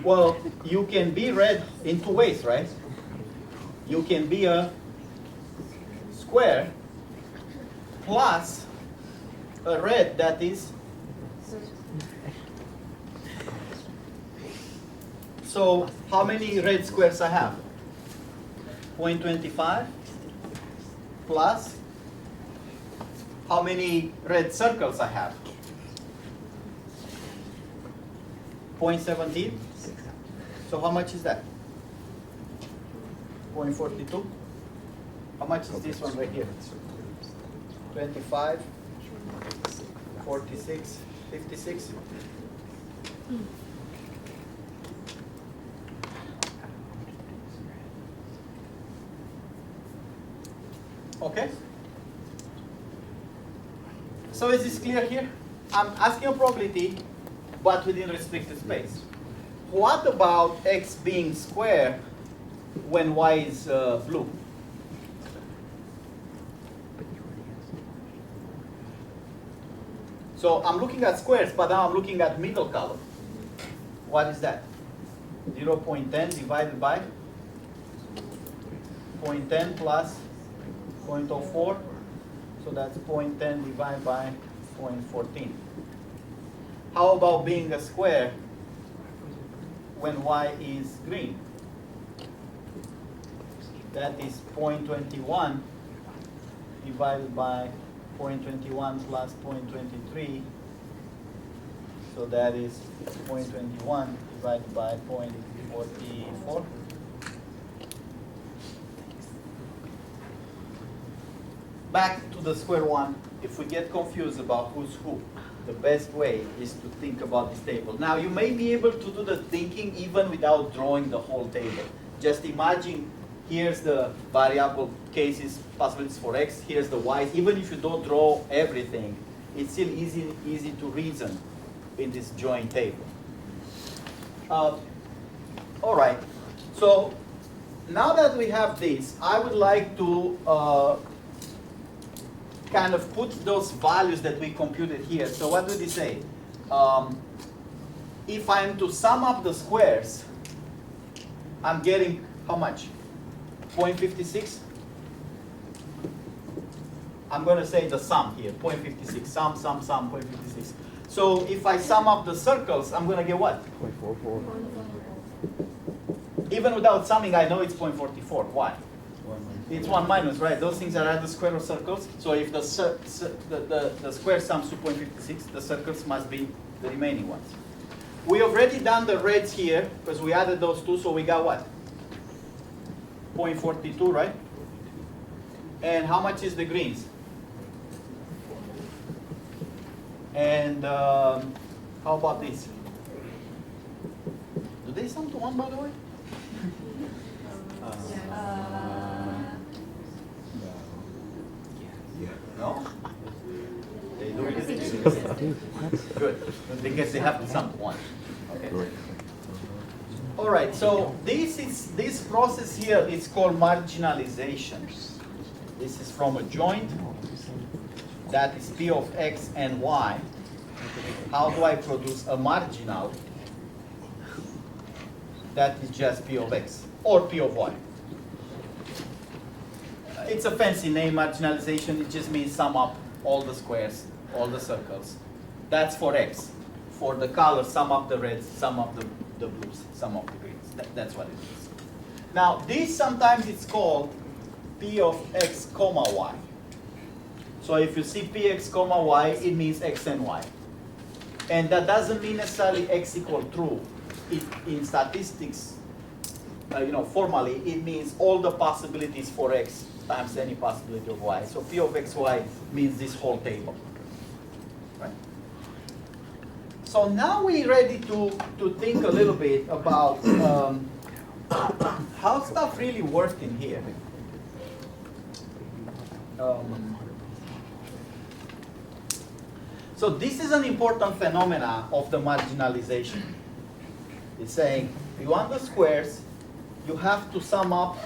Speaker 1: Well, you can be red in two ways, right? You can be a square plus a red that is. So how many red squares I have? 0.25 plus how many red circles I have? 0.17. So how much is that? 0.42. How much is this one right here? 25, 46, 56. Okay? So is this clear here? I'm asking a probability, but within restricted space. What about x being square when y is blue? So I'm looking at squares, but now I'm looking at middle column. What is that? 0.10 divided by 0.10 plus 0.04. So that's 0.10 divided by 0.14. How about being a square when y is green? That is 0.21 divided by 0.21 plus 0.23. So that is 0.21 divided by 0.44. Back to the square one. If we get confused about who's who, the best way is to think about this table. Now you may be able to do the thinking even without drawing the whole table. Just imagine here's the variable cases, possibilities for x, here's the y. Even if you don't draw everything, it's still easy to reason in this joint table. All right. So now that we have this, I would like to kind of put those values that we computed here. So what did he say? If I'm to sum up the squares, I'm getting how much? 0.56? I'm going to say the sum here, 0.56. Sum, 0.56. So if I sum up the circles, I'm going to get what?
Speaker 2: 0.44.
Speaker 1: Even without summing, I know it's 0.44. Why? It's 1 minus, right? Those things are at the square of circles. So if the square sums to 0.56, the circles must be the remaining ones. We already done the reds here, because we added those two, so we got what? 0.42, right? And how much is the greens? And how about this? Do they sum to 1, by the way? No? They do it. Good. Because they have to sum to 1. Okay. All right. So this process here is called marginalization. This is from a joint that is P of X and Y. How do I produce a marginal that is just P of X or P of Y? It's a fancy name, marginalization. It just means sum up all the squares, all the circles. That's for X. For the colors, sum up the reds, sum up the blues, sum up the greens. That's what it is. Now, this sometimes it's called P of X comma Y. So if you see Px comma Y, it means X and Y. And that doesn't mean necessarily X equal true. In statistics, formally, it means all the possibilities for X times any possibility of Y. So P of XY means this whole table. Right? So now we're ready to think a little bit about how stuff really worked in here. So this is an important phenomena of the marginalization. It's saying, you want the squares, you have to sum up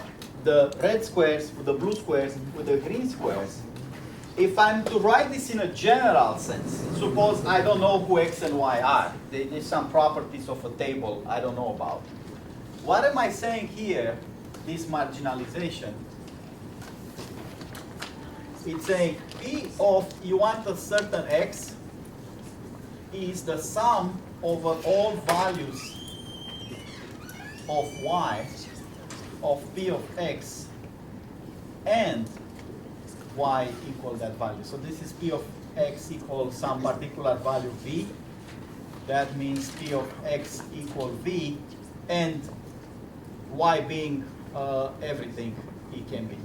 Speaker 1: the red squares with the blue squares with the green squares. If I'm to write this in a general sense, suppose I don't know who X and Y are. There's some properties of a table I don't know about. What am I saying here, this marginalization? It's saying P of, you want a certain X, is the sum over all values of Y of P of X and Y equal that value. So this is P of X equals some particular value V. That means P of X equal V, and Y being everything it can be.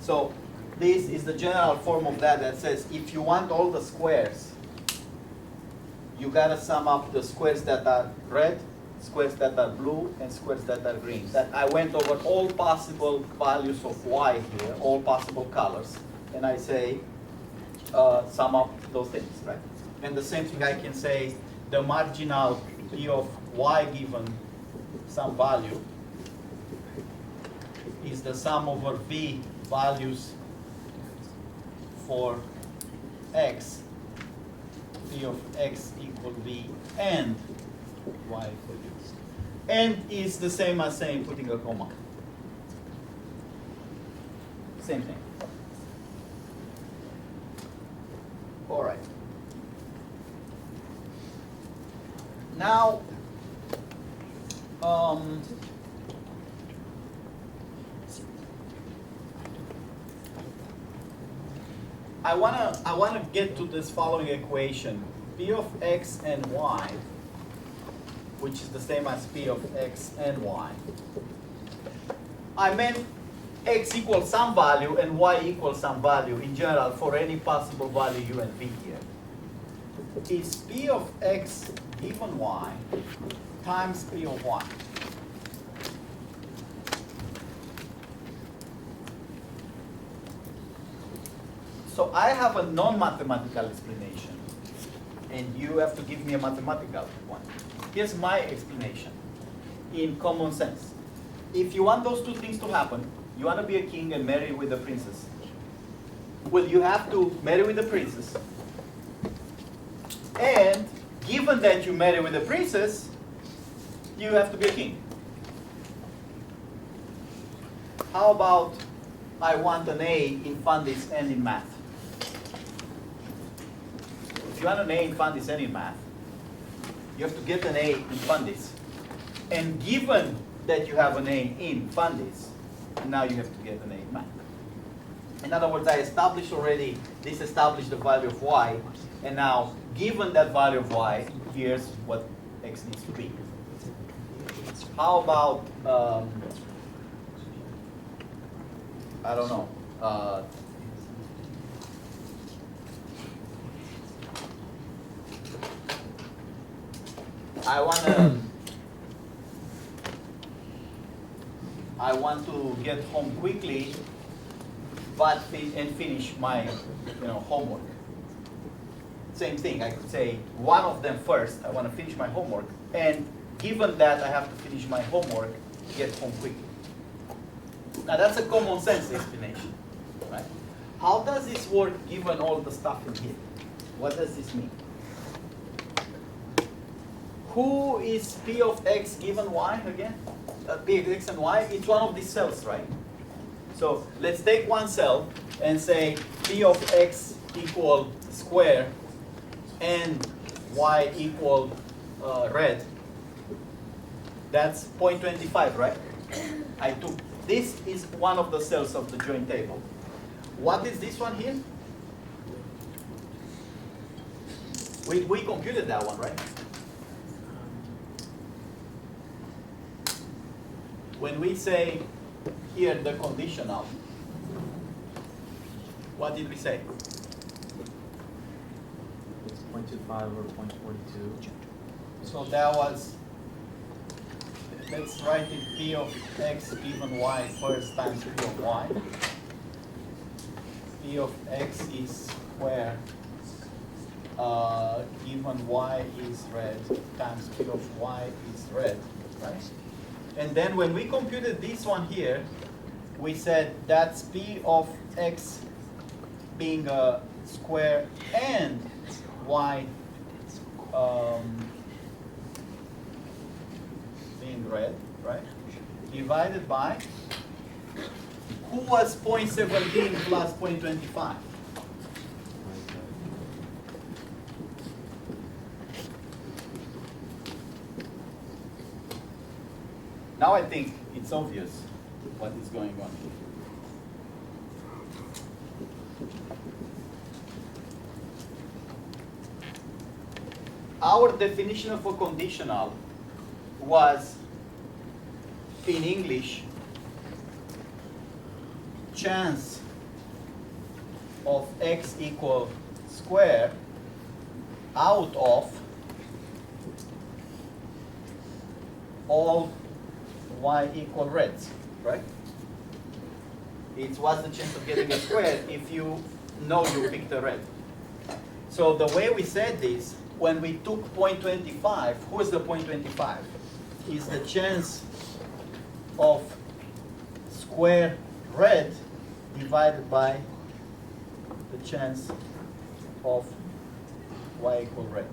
Speaker 1: So this is the general form of that says if you want all the squares, you gotta sum up the squares that are red, squares that are blue, and squares that are green. That I went over all possible values of Y here, all possible colors, and I say sum up those things, right? And the same thing I can say, the marginal P of Y given some value is the sum over V values for X, P of X equal V, and Y equal V. And is the same as saying putting a comma. Same thing. All right. Now, I wanna get to this following equation: P of X and Y, which is the same as P of X and Y. I meant X equals some value and Y equals some value in general for any possible value U and V here. Is P of X given Y times P of Y. So I have a non-mathematical explanation. and you have to give me a mathematical one. Here's my explanation in common sense. If you want those two things to happen, you want to be a king and marry with a princess. Well, you have to marry with a princess. And given that you marry with a princess, you have to be a king. How about I want an A in Fundis and in math? If you want an A in Fundis and in math, you have to get an A in Fundis. And given that you have an A in Fundis, now you have to get an A in math. In other words, I established already, this established the value of y, and now, given that value of y, here's what x needs to be. How about, I don't know, I want to get home quickly, but and finish my homework. Same thing, I could say one of them first. I want to finish my homework, and given that I have to finish my homework, get home quickly. Now that's a common sense explanation, right? How does this work given all the stuff in here? What does this mean? Who is P of x given y again? P of x and y, it's one of these cells, right? So let's take one cell and say P of x equal square and y equal red. That's 0.25, right? I took, this is one of the cells of the joint table. What is this one here? We computed that one, right? When we say here the conditional, what did we say?
Speaker 3: It's 0.25 or 0.42.
Speaker 1: So that was, let's write it P of x given y first times P of y. P of x is square given y is red times P of y is red, right? And then when we computed this one here, we said that's P of x being a square and y being red, right? Divided by, who was 0.17 plus 0.25? Now I think it's obvious what is going on here. Our definition of a conditional was, in English, chance of x equal square out of all y equal reds, right? It was the chance of getting a square if you know you picked a red. So the way we said this, when we took 0.25, who is the 0.25? Is the chance of square red divided by the chance of y equal red.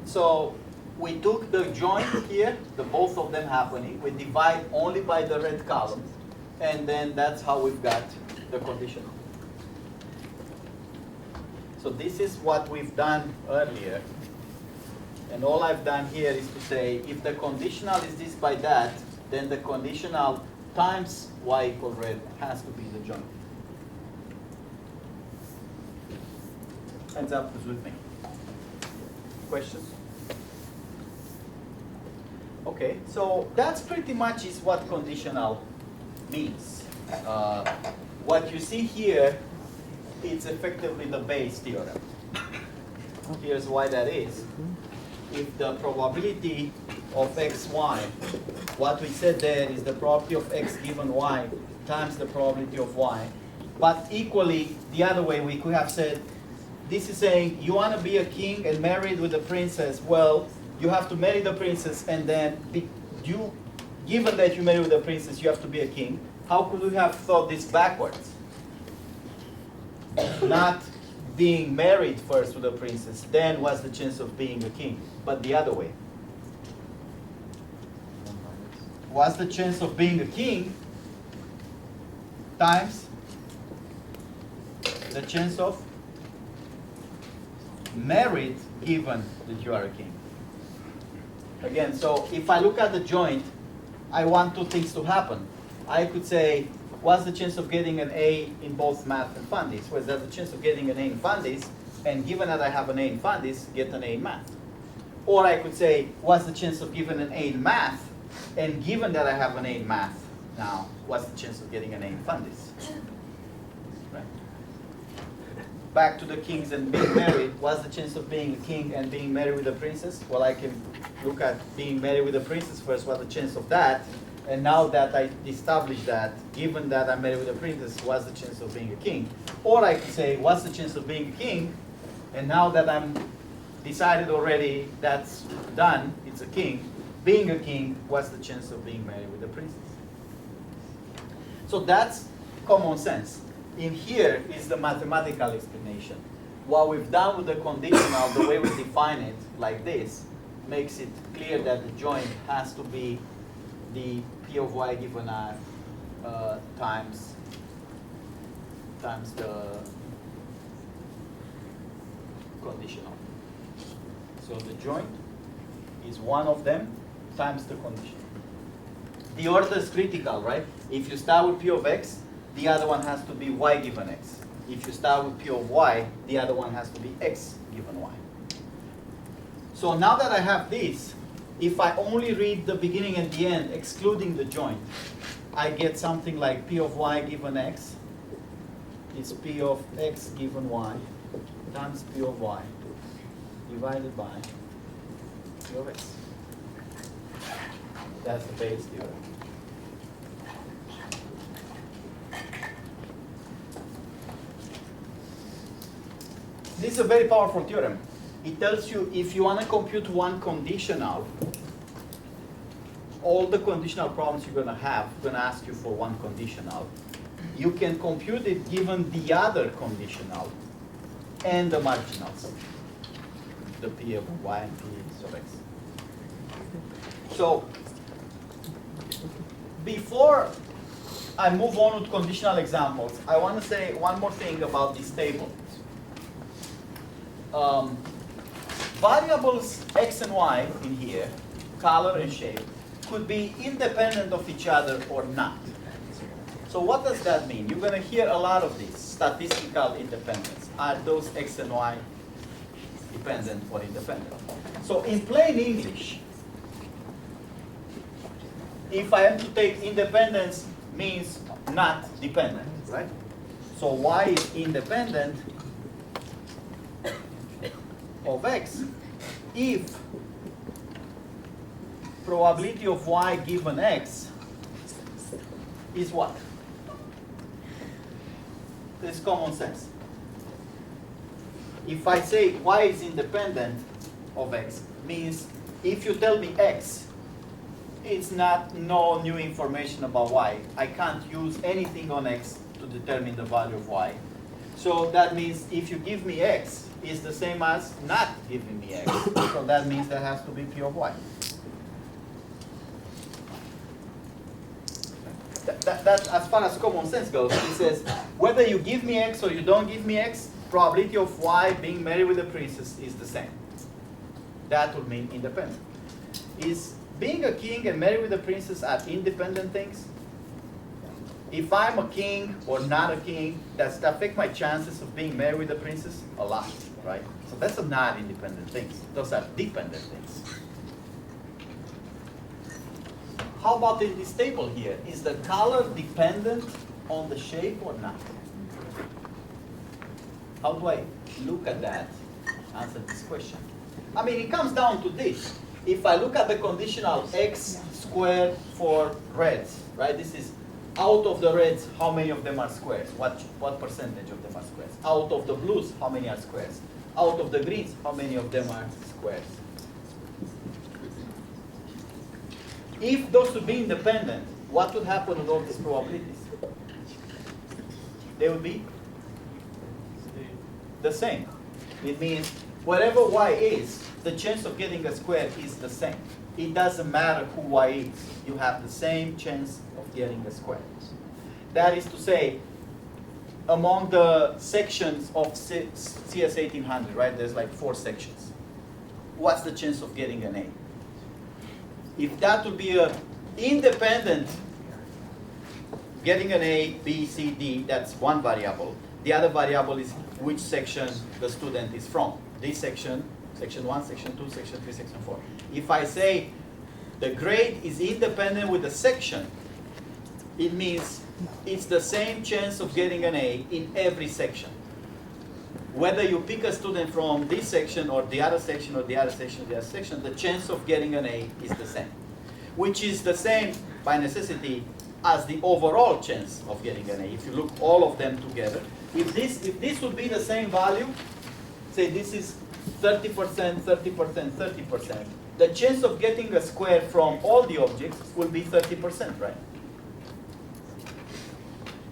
Speaker 1: So we took the joint here, the both of them happening, we divide only by the red column, and then that's how we've got the conditional. So this is what we've done earlier, and all I've done here is to say if the conditional is this by that, then the conditional times y equal red has to be the joint. Hands up who's with me. Questions? Okay, so that's pretty much is what conditional means. What you see here, it's effectively the Bayes theorem. Here's why that is. If the probability of xy, what we said there is the probability of x given y times the probability of y. But equally, the other way, we could have said, this is saying, you want to be a king and married with a princess. Well, you have to marry the princess, and then given that you marry with a princess, you have to be a king. How could we have thought this backwards? Not being married first with a princess, then what's the chance of being a king? But the other way. What's the chance of being a king times the chance of married given that you are a king? Again, so if I look at the joint, I want two things to happen. I could say, what's the chance of getting an A in both math and fundies? Well, there's a chance of getting an A in fundies, and given that I have an A in fundies, get an A in math. Or I could say, what's the chance of getting an A in math, and given that I have an A in math, now, what's the chance of getting an A in fundies? Right. Back to the kings and being married, what's the chance of being a king and being married with a princess? Well, I can look at being married with a princess first, what's the chance of that? And now that I established that, given that I'm married with a princess, what's the chance of being a king? Or I could say, what's the chance of being a king? And now that I'm decided already that's done, it's a king, being a king, what's the chance of being married with a princess? So that's common sense. In here is the mathematical explanation. What we've done with the conditional, the way we define it like this, makes it clear that the joint has to be the P of y given r times the conditional. So the joint is one of them times the conditional. The order is critical, right? If you start with P of x, the other one has to be y given x. If you start with P of y, the other one has to be x given y. So now that I have this, if I only read the beginning and the end, excluding the joint, I get something like P of y given x is P of x given y times P of y divided by P of x. That's the base theorem. This is a very powerful theorem. It tells you if you want to compute one conditional, all the conditional problems you're going to have, going to ask you for one conditional. You can compute it given the other conditional and the marginals, the P of y and P of x. So before I move on with conditional examples, I want to say one more thing about this table. Variables x and y in here, color and shape, could be independent of each other or not. So what does that mean? You're going to hear a lot of this, statistical independence. Are those x and y dependent or independent? So in plain English, if I am to take independence means not dependent, right? So y is independent of x if probability of y given x is what? This is common sense. If I say y is independent of x, means if you tell me x, it's not no new information about y. I can't use anything on x to determine the value of y. So that means if you give me x, is the same as not giving me x. So that means there has to be P of y. That as far as common sense goes, it says whether you give me x or you don't give me x, probability of y being married with a princess is the same. That would mean independent. Is being a king and married with a princess are independent things? If I'm a king or not a king, does that affect my chances of being married with a princess? A lot, right? So that's not independent things. Those are dependent things. How about in this table here? Is the color dependent on the shape or not? How do I look at that, answer this question? I mean, it comes down to this. If I look at the conditional x squared for reds, right? This is Out of the reds, how many of them are squares? What percentage of them are squares? Out of the blues, how many are squares? Out of the greens, how many of them are squares? If those would be independent, what would happen with all these probabilities? They would be the same. It means whatever y is, the chance of getting a square is the same. It doesn't matter who y is. You have the same chance of getting a square. That is to say, among the sections of CS 1800, right, there's like 4 sections. What's the chance of getting an A? If that would be an independent, getting an A, B, C, D, that's one variable. The other variable is which section the student is from. This section, section 1, section 2, section 3, section 4. If I say the grade is independent with the section, it means it's the same chance of getting an A in every section. Whether you pick a student from this section or the other section or the other section or the other section, the chance of getting an A is the same. Which is the same, by necessity, as the overall chance of getting an A. If you look all of them together, if this would be the same value, say this is 30%, 30%, 30%, the chance of getting a square from all the objects will be 30%, right?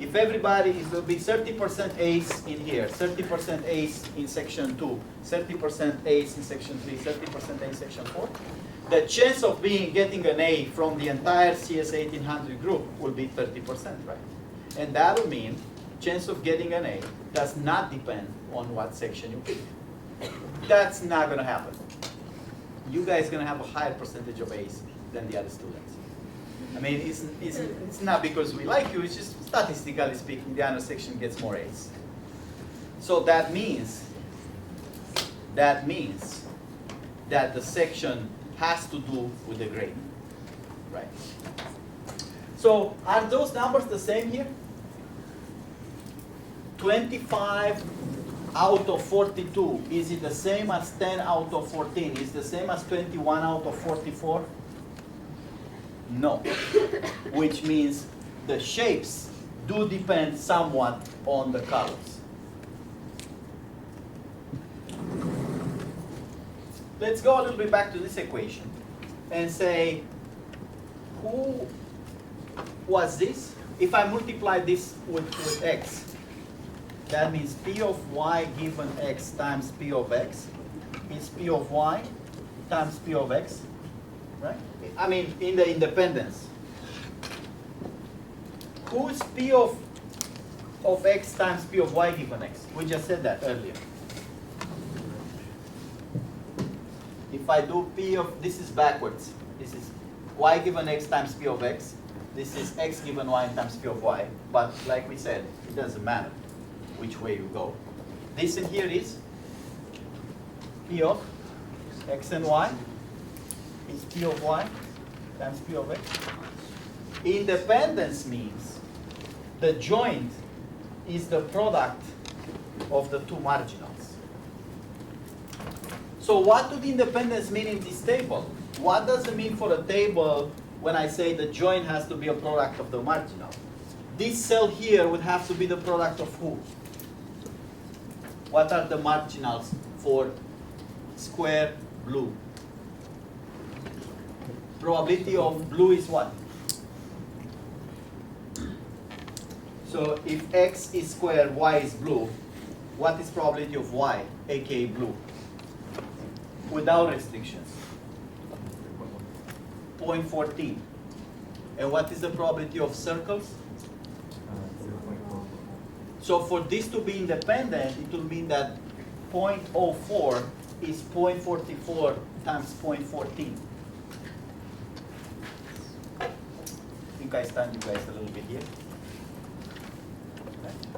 Speaker 1: If everybody is, will be 30% A's in here, 30% A's in section 2, 30% A's in section 3, 30% A in section 4, the chance of getting an A from the entire CS 1800 group will be 30%, right? And that will mean chance of getting an A does not depend on what section you pick. That's not going to happen. You guys are going to have a higher percentage of A's than the other students. I mean, it's not because we like you, it's just statistically speaking, the other section gets more A's. So that means that the section has to do with the grade, right? So are those numbers the same here? 25 out of 42, is it the same as 10 out of 14? Is it the same as 21 out of 44? No, which means the shapes do depend somewhat on the colors. Let's go a little bit back to this equation and say, who was this? If I multiply this with x, that means P of y given x times P of x is P of y times P of x, right? I mean, in the independence. Who is P of x times P of y given x? We just said that earlier. If I do P of, this is backwards. This is y given x times P of x. This is x given y times P of y. But like we said, it doesn't matter which way you go. This in here is P of x and y is P of y times P of x. Independence means the joint is the product of the two marginals. So what do the independence mean in this table? What does it mean for a table when I say the joint has to be a product of the marginal? This cell here would have to be the product of who? What are the marginals for square blue? Probability of blue is what? So if x is square, y is blue, what is probability of y, aka blue? Without restrictions. 0.14. And what is the probability of circles? So for this to be independent, it will mean that 0.04 is 0.44 times 0.14. I think I stand you guys a little bit here.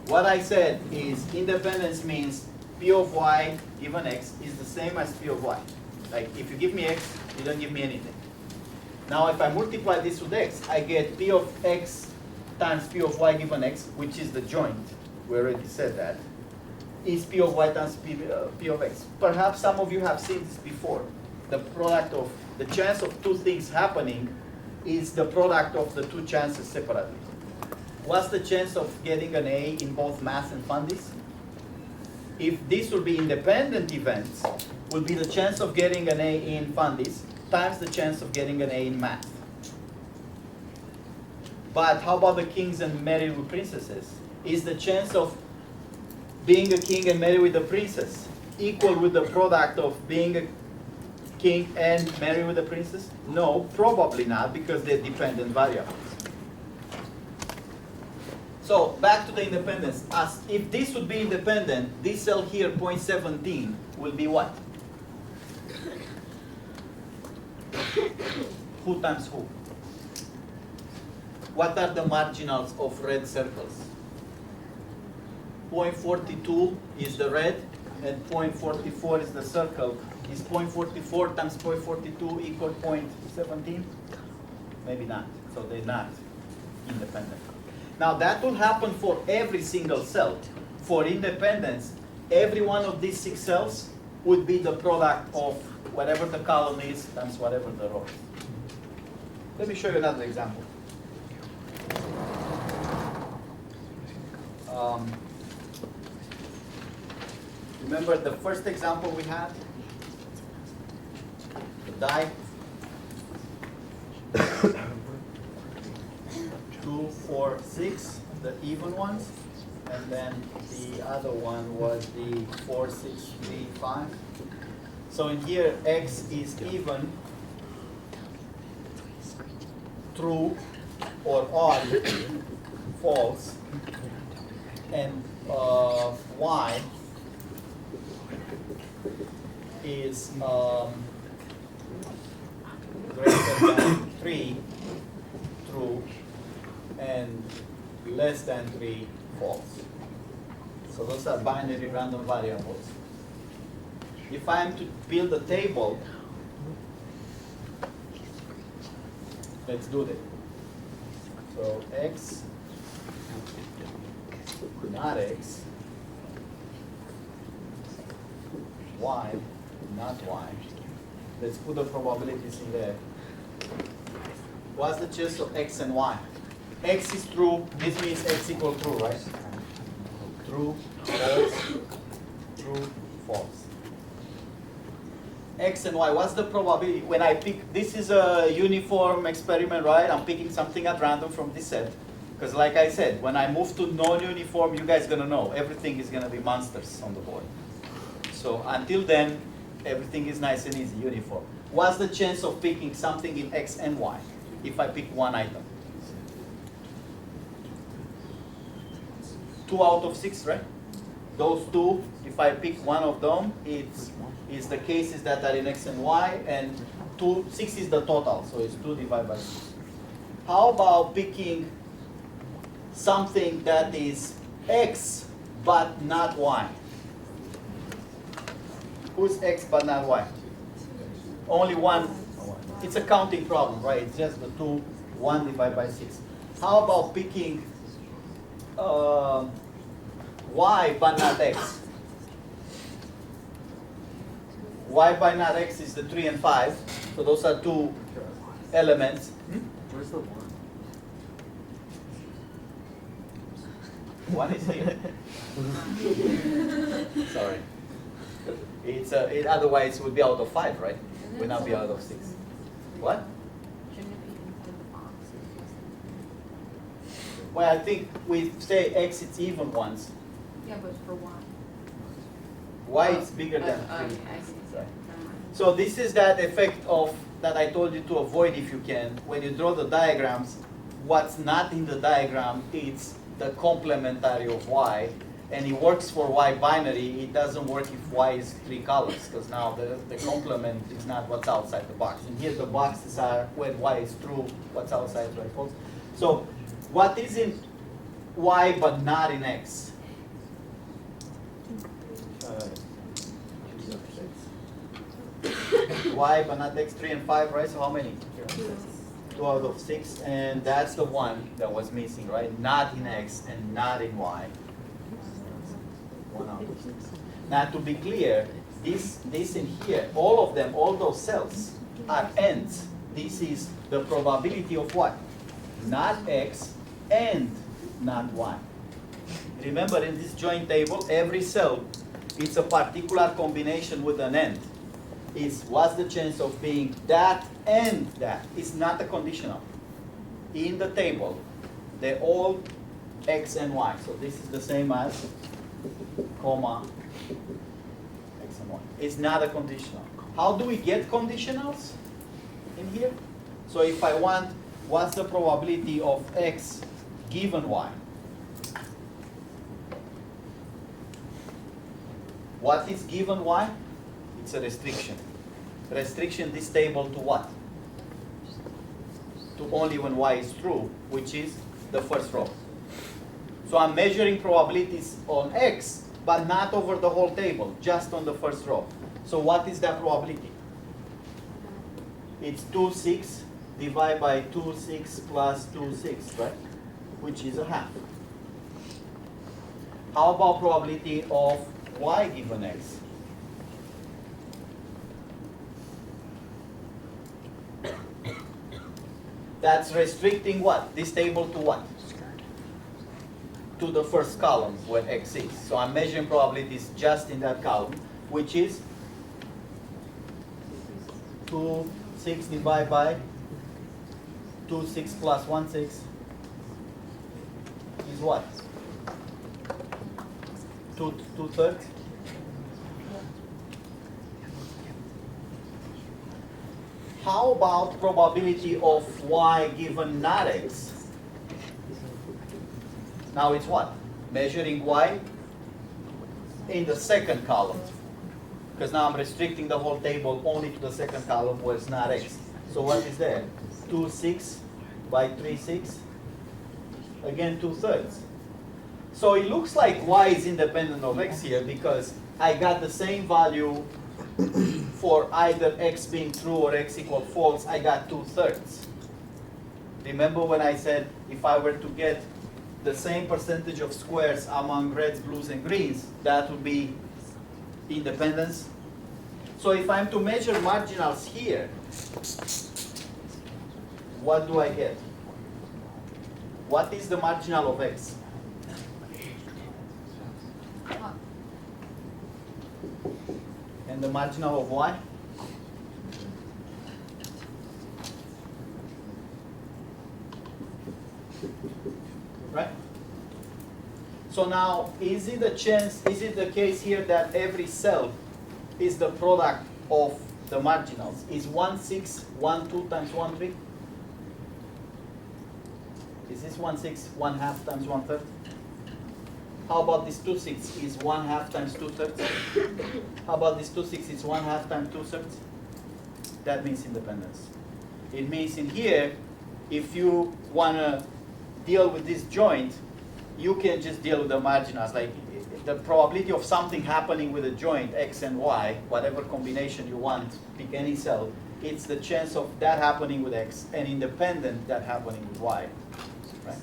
Speaker 1: What I said is independence means P of y given x is the same as P of y. Like if you give me x, you don't give me anything. Now if I multiply this with x, I get P of x times P of y given x, which is the joint. We already said that. Is P of y times P of x. Perhaps some of you have seen this before. The product of the chance of two things happening is the product of the two chances separately. what's the chance of getting an A in both math and fundies? If this would be independent events, would be the chance of getting an A in fundies times the chance of getting an A in math. But how about the kings and married with princesses? Is the chance of being a king and married with a princess equal with the product of being a king and married with a princess? No, probably not, because they're dependent variables. So back to the independence. As if this would be independent, this cell here, 0.17, will be what? Who times who? What are the marginals of red circles? 0.42 is the red, and 0.44 is the circle. Is 0.44 times 0.42 equal 0.17? Maybe not. So they're not independent. Now that will happen for every single cell. For independence, every one of these 6 cells would be the product of whatever the column is times whatever the row is. Let me show you another example. Remember the first example we had? The die. 2, 4, 6, the even ones. And then the other one was the 4, 6, 3, 5. So in here, x is even, true, or odd, false, and y is greater than 3, true, and less than 3, false. So those are binary random variables. If I am to build a table, let's do that. So x, not x, y, not y. Let's put the probabilities in there. What's the chance of x and y? X is true, this means x equals true, right? True, false, true, false. X and y, what's the probability? When I pick, this is a uniform experiment, right? I'm picking something at random from this set. Because like I said, when I move to non-uniform, you guys are gonna know, everything is gonna be monsters on the board. So until then, everything is nice and easy, uniform. What's the chance of picking something in x and y if I pick one item? 2 out of 6, right? Those 2, if I pick one of them, it's the cases that are in x and y, and 6 is the total, so it's 2 divided by 6. How about picking something that is x but not y? Who's x but not y? Only one. It's a counting problem, right? It's just the 2, 1 divided by 6. How about picking y but not x? Y by not x is the 3 and 5. So those are 2 elements.
Speaker 3: Where's the 1?
Speaker 1: 1 is here. Sorry. It's otherwise it would be out of 5, right? Would not be out of 6. What?
Speaker 4: Shouldn't it be in the box?
Speaker 1: Well, I think we say x it's even ones.
Speaker 4: Yeah, but for one.
Speaker 1: Y is bigger than 3.
Speaker 4: Okay, I see.
Speaker 1: Right.
Speaker 4: Never mind.
Speaker 1: So this is that effect of that I told you to avoid if you can. When you draw the diagrams, what's not in the diagram is the complementary of y. And it works for y binary. It doesn't work if y is 3 colors, because now the complement is not what's outside the box. And here the boxes are when y is true, what's outside is false. So what is in y but not in x? Y but not x, 3 and 5, right? So how many? 2 out of 6, and that's the one that was missing, right? Not in x and not in y. 1 out of 6. Now to be clear, this in here, all of them, all those cells are ends. This is the probability of what? Not x and not y. Remember, in this joint table, every cell is a particular combination with an end. What's the chance of being that and that? It's not a conditional. In the table, they're all x and y. So this is the same as comma x and y. It's not a conditional. How do we get conditionals in here? So if I want, what's the probability of x given y? What is given y? It's a restriction. Restriction this table to what? To only when y is true, which is the first row. So I'm measuring probabilities on x, but not over the whole table, just on the first row. So what is that probability? It's 2, 6 divided by 2, 6 plus 2, 6, right? Which is a half. How about probability of y given x? That's restricting what? This table to what? To the first column where x is. So I'm measuring probabilities just in that column, which is 2, 6 divided by 2, 6 plus 1, 6 is what? 2/3. How about probability of y given not x? Now it's what? Measuring y in the second column. Because now I'm restricting the whole table only to the second column where it's not x. So what is there? 2, 6 by 3, 6. Again, 2/3. So it looks like y is independent of x here because I got the same value for either x being true or x equal false. I got 2/3. Remember when I said if I were to get the same percentage of squares among reds, blues, and greens, that would be independence. So if I'm to measure marginals here, what do I get? What is the marginal of x? And the marginal of y? Right? So now, is it the case here that every cell is the product of the marginals? Is 1, 6, 1, 2 times 1, 3? Is this 1, 6, 1/2 times 1/3? How about this 2, 6 is 1/2 times 2/3? How about this 2, 6 is 1/2 times 2/3? That means independence. It means in here, if you want to deal with this joint, you can just deal with the marginals. Like the probability of something happening with a joint, x and y, whatever combination you want, pick any cell, it's the chance of that happening with x and independent that happening with y. Right?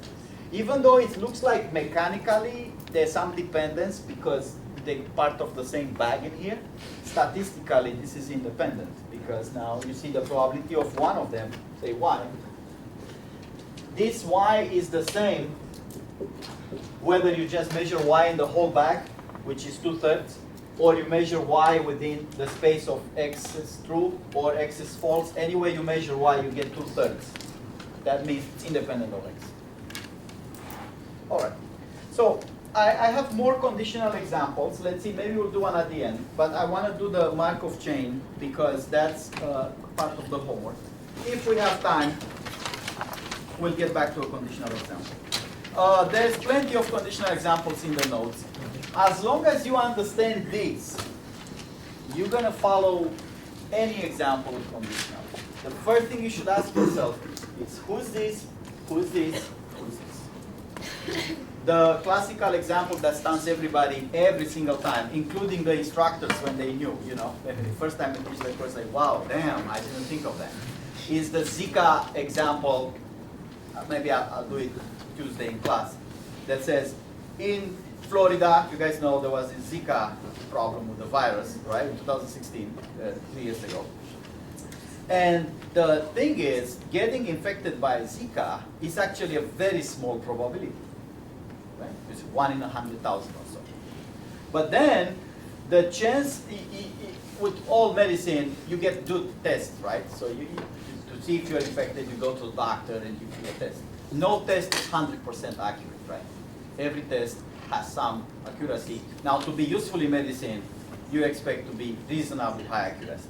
Speaker 1: Even though it looks like mechanically there's some dependence because they're part of the same bag in here, statistically this is independent because now you see the probability of one of them, say y. This y is the same whether you just measure y in the whole bag, which is 2/3, or you measure y within the space of x is true or x is false. Any way you measure y, you get 2/3. That means it's independent of x. All right. So I have more conditional examples. Let's see, maybe we'll do one at the end. But I want to do the Markov chain because that's part of the homework. If we have time, we'll get back to a conditional example. There's plenty of conditional examples in the notes. As long as you understand this, you're going to follow any example with conditional. The first thing you should ask yourself is, who's this, who's this, who's this? The classical example that stuns everybody every single time, including the instructors when they knew, you know, the first time they teach the course, like, wow, damn, I didn't think of that, is the Zika example. Maybe I'll do it Tuesday in class, that says, in Florida, you guys know there was a Zika problem with the virus, right, in 2016, 3 years ago. And the thing is, getting infected by Zika is actually a very small probability. right? It's 1 in 100,000 or so. But then, the chance, with all medicine, you get to do tests, right? So to see if you're infected, you go to the doctor and you do a test. No test is 100% accurate, right? Every test has some accuracy. Now, to be useful in medicine, you expect to be reasonably high accuracy.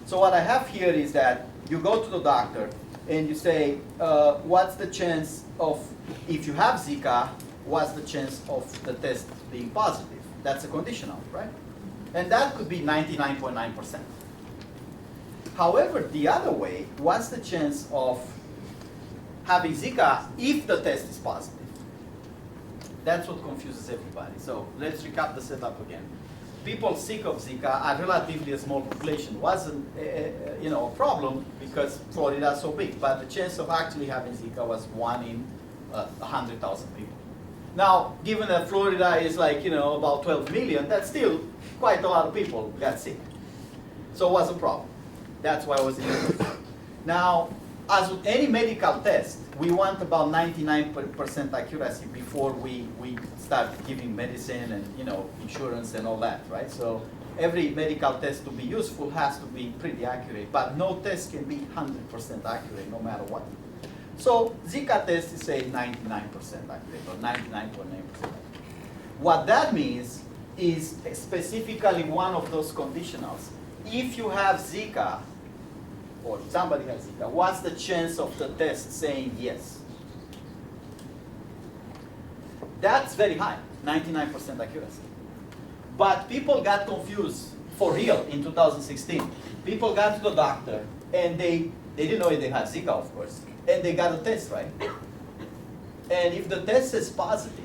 Speaker 1: So what I have here is that you go to the doctor and you say, what's the chance of, if you have Zika, what's the chance of the test being positive? That's a conditional, right? And that could be 99.9%. However, the other way, what's the chance of having Zika if the test is positive? That's what confuses everybody. So let's recap the setup again. People sick of Zika are relatively a small population. Wasn't a problem because Florida is so big, but the chance of actually having Zika was 1 in 100,000 people. Now, given that Florida is like about 12 million, that's still quite a lot of people got sick. So it was a problem. That's why I was in the Now, as with any medical test, we want about 99% accuracy before we start giving medicine and insurance and all that, right? So every medical test to be useful has to be pretty accurate, but no test can be 100% accurate no matter what. So Zika test is say 99% accurate or 99.9%. What that means is specifically one of those conditionals. If you have Zika, or somebody has Zika, what's the chance of the test saying yes? That's very high, 99% accuracy. But people got confused for real in 2016. People got to the doctor and they didn't know they had Zika, of course, and they got a test, right? And if the test is positive,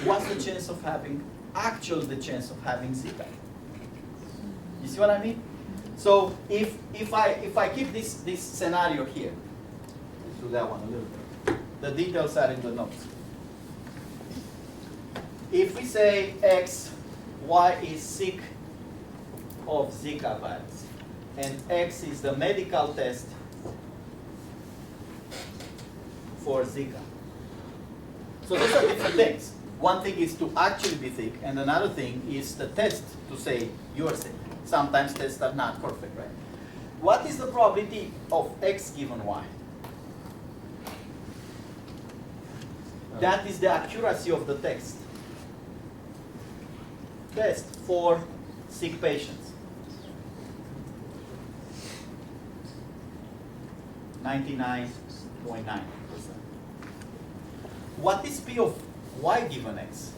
Speaker 1: what's the chance of having, the chance of having Zika? You see what I mean? So if I keep this scenario here, let's do that one a little bit. The details are in the notes. If we say Y is sick of Zika virus, and X is the medical test for Zika. So those are different things. One thing is to actually be sick, and another thing is the test to say you are sick. Sometimes tests are not perfect, right? What is the probability of X given Y? That is the accuracy of the test for sick patients. 99.9%. What is P of Y given X?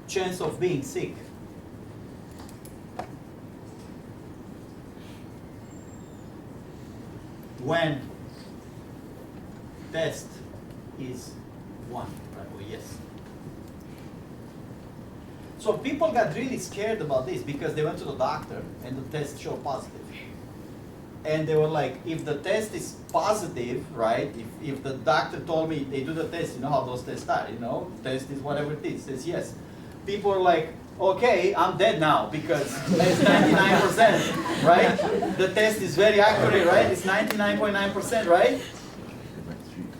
Speaker 1: Chance of being sick. When test is 1, right? Or yes. So people got really scared about this because they went to the doctor and the test showed positive. And they were like, if the test is positive, right? If the doctor told me they do the test, you know how those tests are, test is whatever it is, says yes. People are like, okay, I'm dead now because it's 99%, right? The test is very accurate, right? It's 99.9%, right?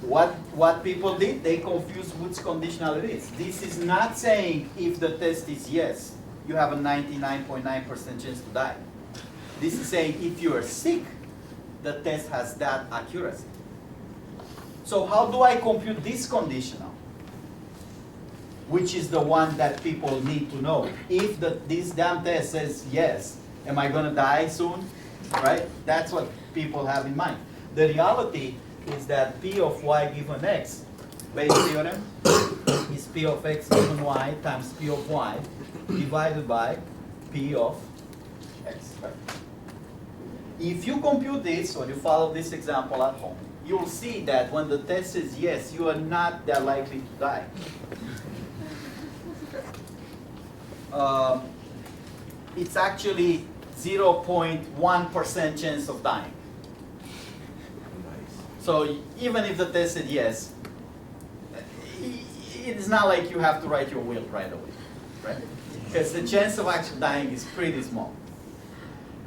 Speaker 1: What people did, they confused which conditional it is. This is not saying if the test is yes, you have a 99.9% chance to die. This is saying if you are sick, the test has that accuracy. So how do I compute this conditional? Which is the one that people need to know. If this damn test says yes, am I going to die soon? Right? That's what people have in mind. The reality is that P of Y given X, Bayes' theorem, is P of X given Y times P of Y divided by P of X. Right? If you compute this, or you follow this example at home, you'll see that when the test says yes, you are not that likely to die. It's actually 0.1% chance of dying. So even if the test said yes, it's not like you have to write your will right away, right? Because the chance of actually dying is pretty small.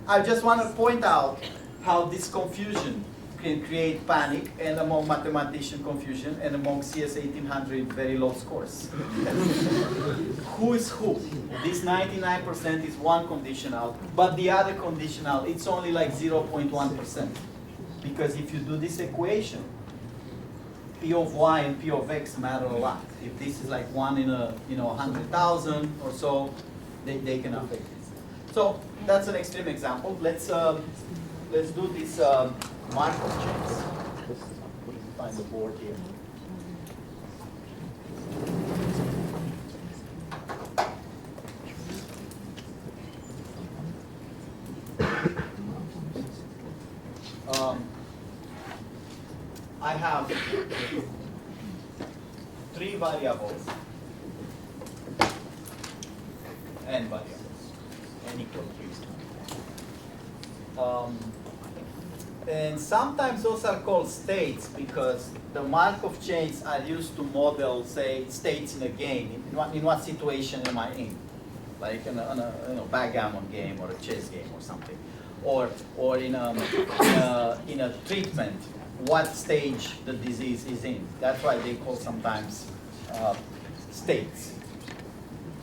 Speaker 1: I just want to point out how this confusion can create panic, and among mathematician confusion, and among CS 1800 very low scores. Who is who? This 99% is one conditional, but the other conditional, it's only like 0.1%. Because if you do this equation, P of y and P of x matter a lot. If this is like 1 in a 100,000 or so, they can affect this. So that's an extreme example. Let's do this Markov chains. Find the board here. I have 3 variables, n variables, n equal 3. And sometimes those are called states because the Markov chains are used to model, say, states in a game. In what situation am I in? Like in a backgammon game or a chess game or something. Or in a treatment, what stage the disease is in. That's why they call sometimes states.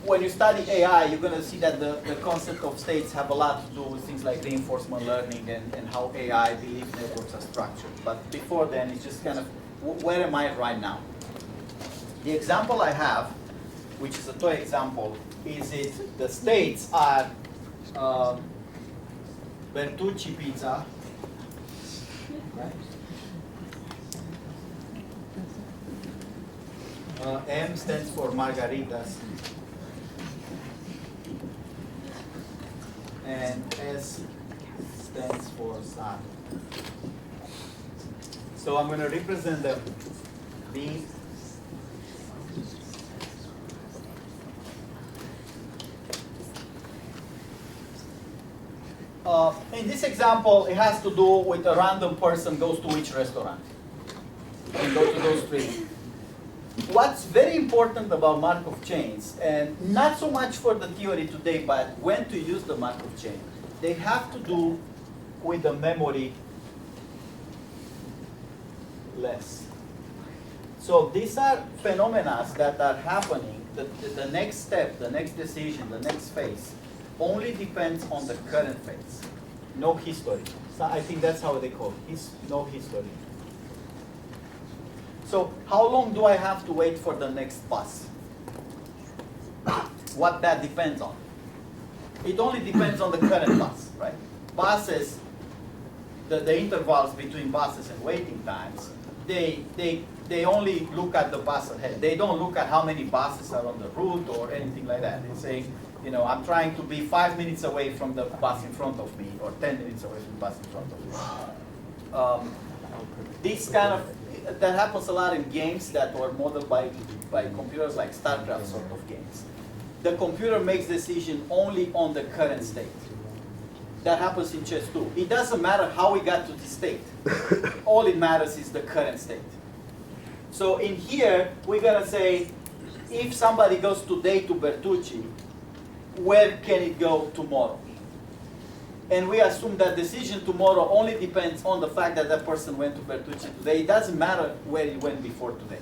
Speaker 1: When you study AI, you're going to see that the concept of states have a lot to do with things like reinforcement learning and how AI belief networks are structured. But before then, it's just kind of, where am I right now? The example I have, which is a toy example, is the states are Bertucci pizza, right? M stands for margaritas. And S stands for sun. So I'm going to represent them B. In this example, it has to do with a random person goes to which restaurant. And go to those 3. What's very important about Markov chains, and not so much for the theory today, but when to use the Markov chain, they have to do with the memory less. So these are phenomena that are happening. The next step, the next decision, the next phase only depends on the current phase. No history. So I think that's how they call it. No history. So how long do I have to wait for the next bus? What that depends on. It only depends on the current bus, right? Buses, the intervals between buses and waiting times, they only look at the bus ahead. They don't look at how many buses are on the route or anything like that. They say, I'm trying to be 5 minutes away from the bus in front of me, or 10 minutes away from the bus in front of me. This kind of, that happens a lot in games that were modeled by computers, like StarCraft sort of games. The computer makes decision only on the current state. That happens in chess too. It doesn't matter how we got to this state. All it matters is the current state. So in here, we're going to say, if somebody goes today to Bertucci, where can it go tomorrow? And we assume that decision tomorrow only depends on the fact that that person went to Bertucci today. It doesn't matter where he went before today.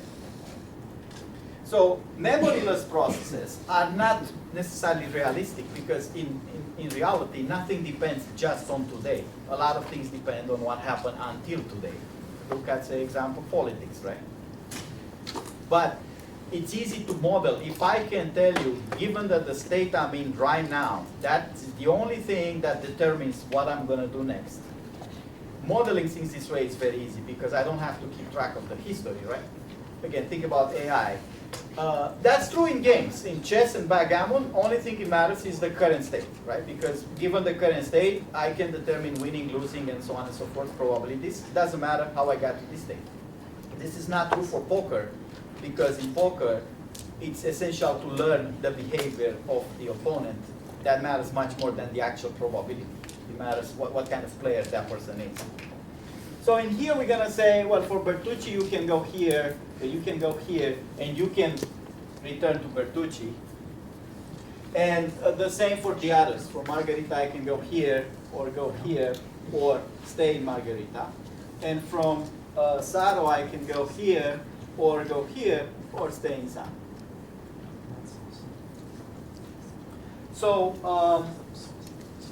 Speaker 1: So memoryless processes are not necessarily realistic because in reality, nothing depends just on today. A lot of things depend on what happened until today. Look at, say, example, politics, right? But it's easy to model. If I can tell you, given that the state I'm in right now, that's the only thing that determines what I'm going to do next. Modeling things this way is very easy because I don't have to keep track of the history, right? Again, think about AI. That's true in games. In chess and backgammon, only thing it matters is the current state, right? Because given the current state, I can determine winning, losing, and so on and so forth probabilities. It doesn't matter how I got to this state. This is not true for poker, because in poker, it's essential to learn the behavior of the opponent. That matters much more than the actual probability. It matters what kind of player that person is. So in here, we're going to say, well, for Bertucci, you can go here, and you can return to Bertucci. And the same for the others. For Margarita, I can go here, or go here, or stay in Margarita. And from Saro, I can go here, or go here, or stay in Saro. So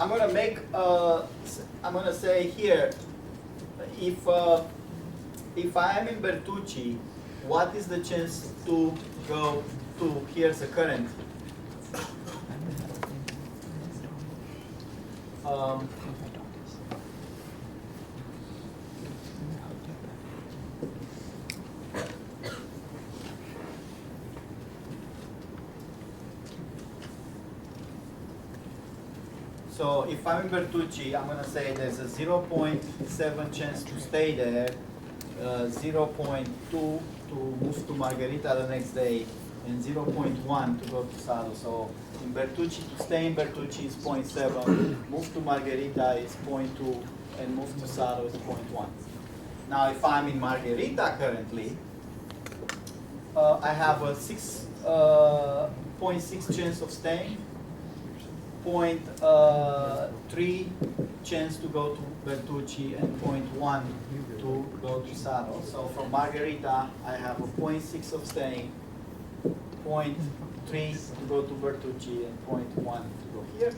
Speaker 1: I'm gonna make, I'm gonna say here, if I am in Bertucci, what is the chance to go to, here's the current. So if I'm in Bertucci, I'm going to say there's a 0.7 chance to stay there, 0.2 to move to Margarita the next day, and 0.1 to go to Salo. So in Bertucci, to stay in Bertucci is 0.7, move to Margarita is 0.2, and move to Salo is 0.1. Now if I'm in Margarita currently, I have a 0.6 chance of staying, 0.3 chance to go to Bertucci, and 0.1 to go to Saro. So from Margarita, I have a 0.6 of staying, 0.3 to go to Bertucci, and 0.1 to go here.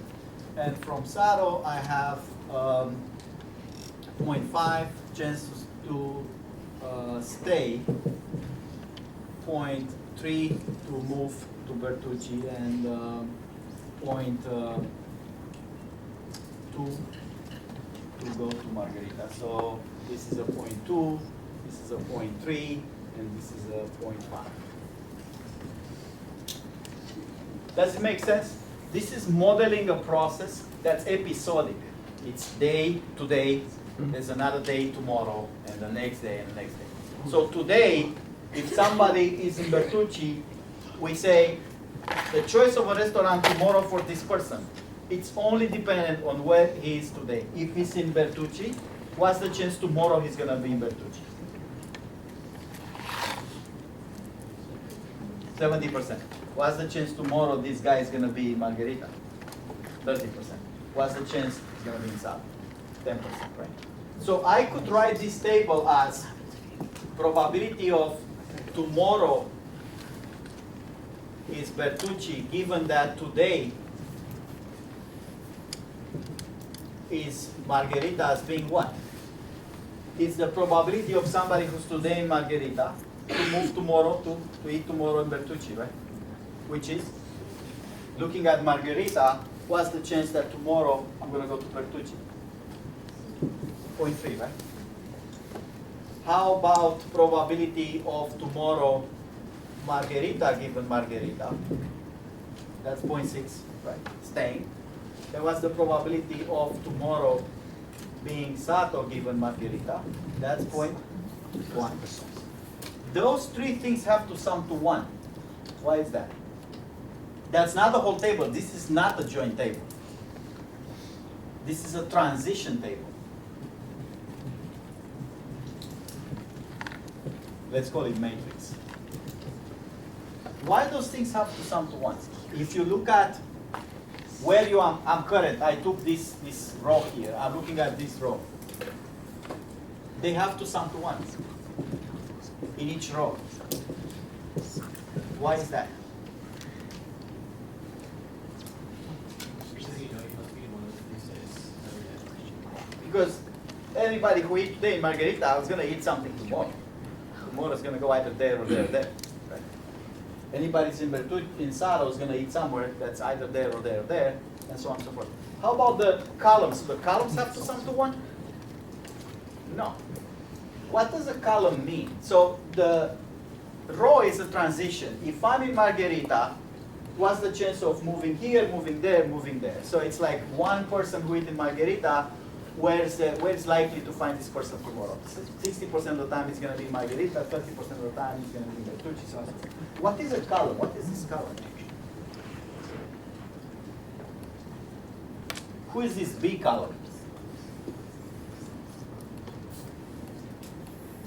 Speaker 1: And from Saro, I have 0.5 chances to stay, 0.3 to move to Bertucci, and 0.2 to go to Margarita. So this is a 0.2, this is a 0.3, and this is a 0.5. Does it make sense? This is modeling a process that's episodic. It's day to day, there's another day tomorrow, and the next day, and the next day. So today, if somebody is in Bertucci, we say, the choice of a restaurant tomorrow for this person, it's only dependent on where he is today. If he's in Bertucci, what's the chance tomorrow he's going to be in Bertucci? 70%. What's the chance tomorrow this guy is going to be in Margarita? 30%. What's the chance he's going to be in Sal? 10%, right? So I could write this table as probability of tomorrow is Bertucci, given that today is Margarita as being what? It's the probability of somebody who's today in Margarita to move tomorrow, to eat tomorrow in Bertucci, right? Which is, looking at Margarita, what's the chance that tomorrow I'm going to go to Bertucci? 0.3, right? How about probability of tomorrow Margarita given Margarita? That's 0.6, right? Staying. Then what's the probability of tomorrow being Sato given Margarita? That's 0.1. Those three things have to sum to 1. Why is that? That's not the whole table. This is not a joint table. This is a transition table. Let's call it matrix. Why those things have to sum to 1? If you look at where you are, I'm current, I took this row here, I'm looking at this row. They have to sum to 1 in each row. Why is that? Because anybody who eats today in Margarita is going to eat something tomorrow. Tomorrow is going to go either there or there or there. Right? Anybody's in Bertucci, in Saro is going to eat somewhere that's either there or there or there, and so on and so forth. How about the columns? The columns have to sum to 1? No. What does a column mean? So the row is a transition. If I'm in Margarita, what's the chance of moving here, moving there, moving there? So it's like one person who eats in Margarita, where is likely to find this person tomorrow? 60% of the time it's going to be Margarita, 30% of the time it's going to be Bertucci. So what is a column? What is this column? Who is this B column?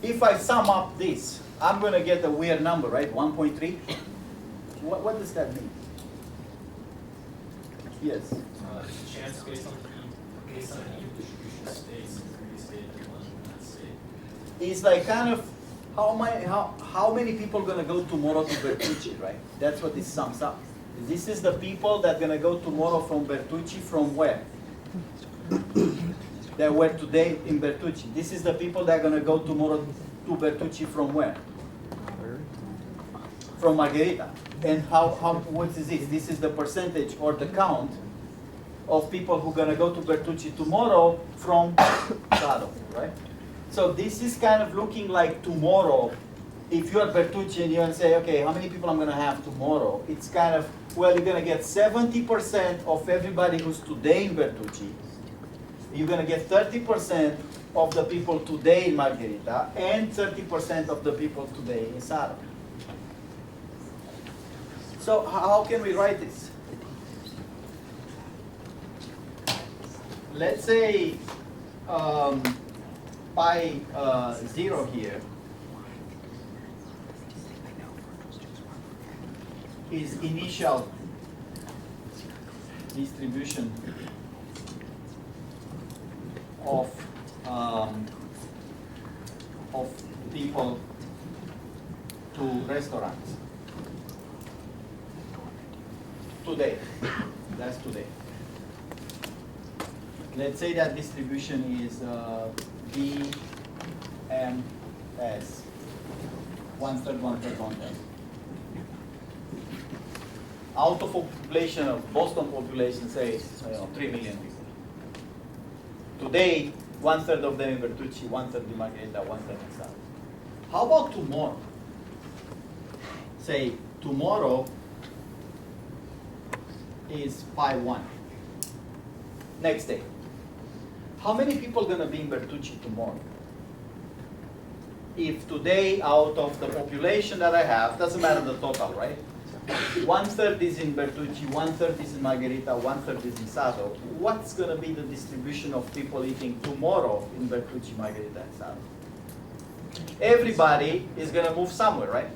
Speaker 1: If I sum up this, I'm going to get a weird number, right? 1.3. What does that mean? Yes.
Speaker 5: Is the chance based on the even distribution of states in the previous state and one in that state?
Speaker 1: It's like kind of how many people gonna go tomorrow to Bertucci, right? That's what this sums up. This is the people that gonna go tomorrow from Bertucci from where? That were today in Bertucci. This is the people that are gonna go tomorrow to Bertucci from where? From Margherita. And what is this? This is the percentage or the count of people who are gonna go to Bertucci tomorrow from Sado, right? So this is kind of looking like tomorrow. If you're Bertucci and you're gonna say, okay, how many people I'm gonna have tomorrow? It's kind of, well, you're gonna get 70% of everybody who's today in Bertucci. You're gonna get 30% of the people today in Margherita and 30% of the people today in Sado. So how can we write this? Let's say pi 0 here is initial distribution of people to restaurants. Today, that's today. Let's say that distribution is BMS, 1/3, 1/3, 1/3. Out of a population of Boston population, say 3 million people. Today, 1/3 of them in Bertucci, 1/3 in Margherita, 1/3 in Sado. How about tomorrow? Say tomorrow is pi 1. Next day. How many people gonna be in Bertucci tomorrow? If today, out of the population that I have, doesn't matter the total, right? 1/3 is in Bertucci, 1/3 is in Margherita, 1/3 is in Sado. What's gonna be the distribution of people eating tomorrow in Bertucci, Margherita, and Sado? Everybody is gonna move somewhere, right?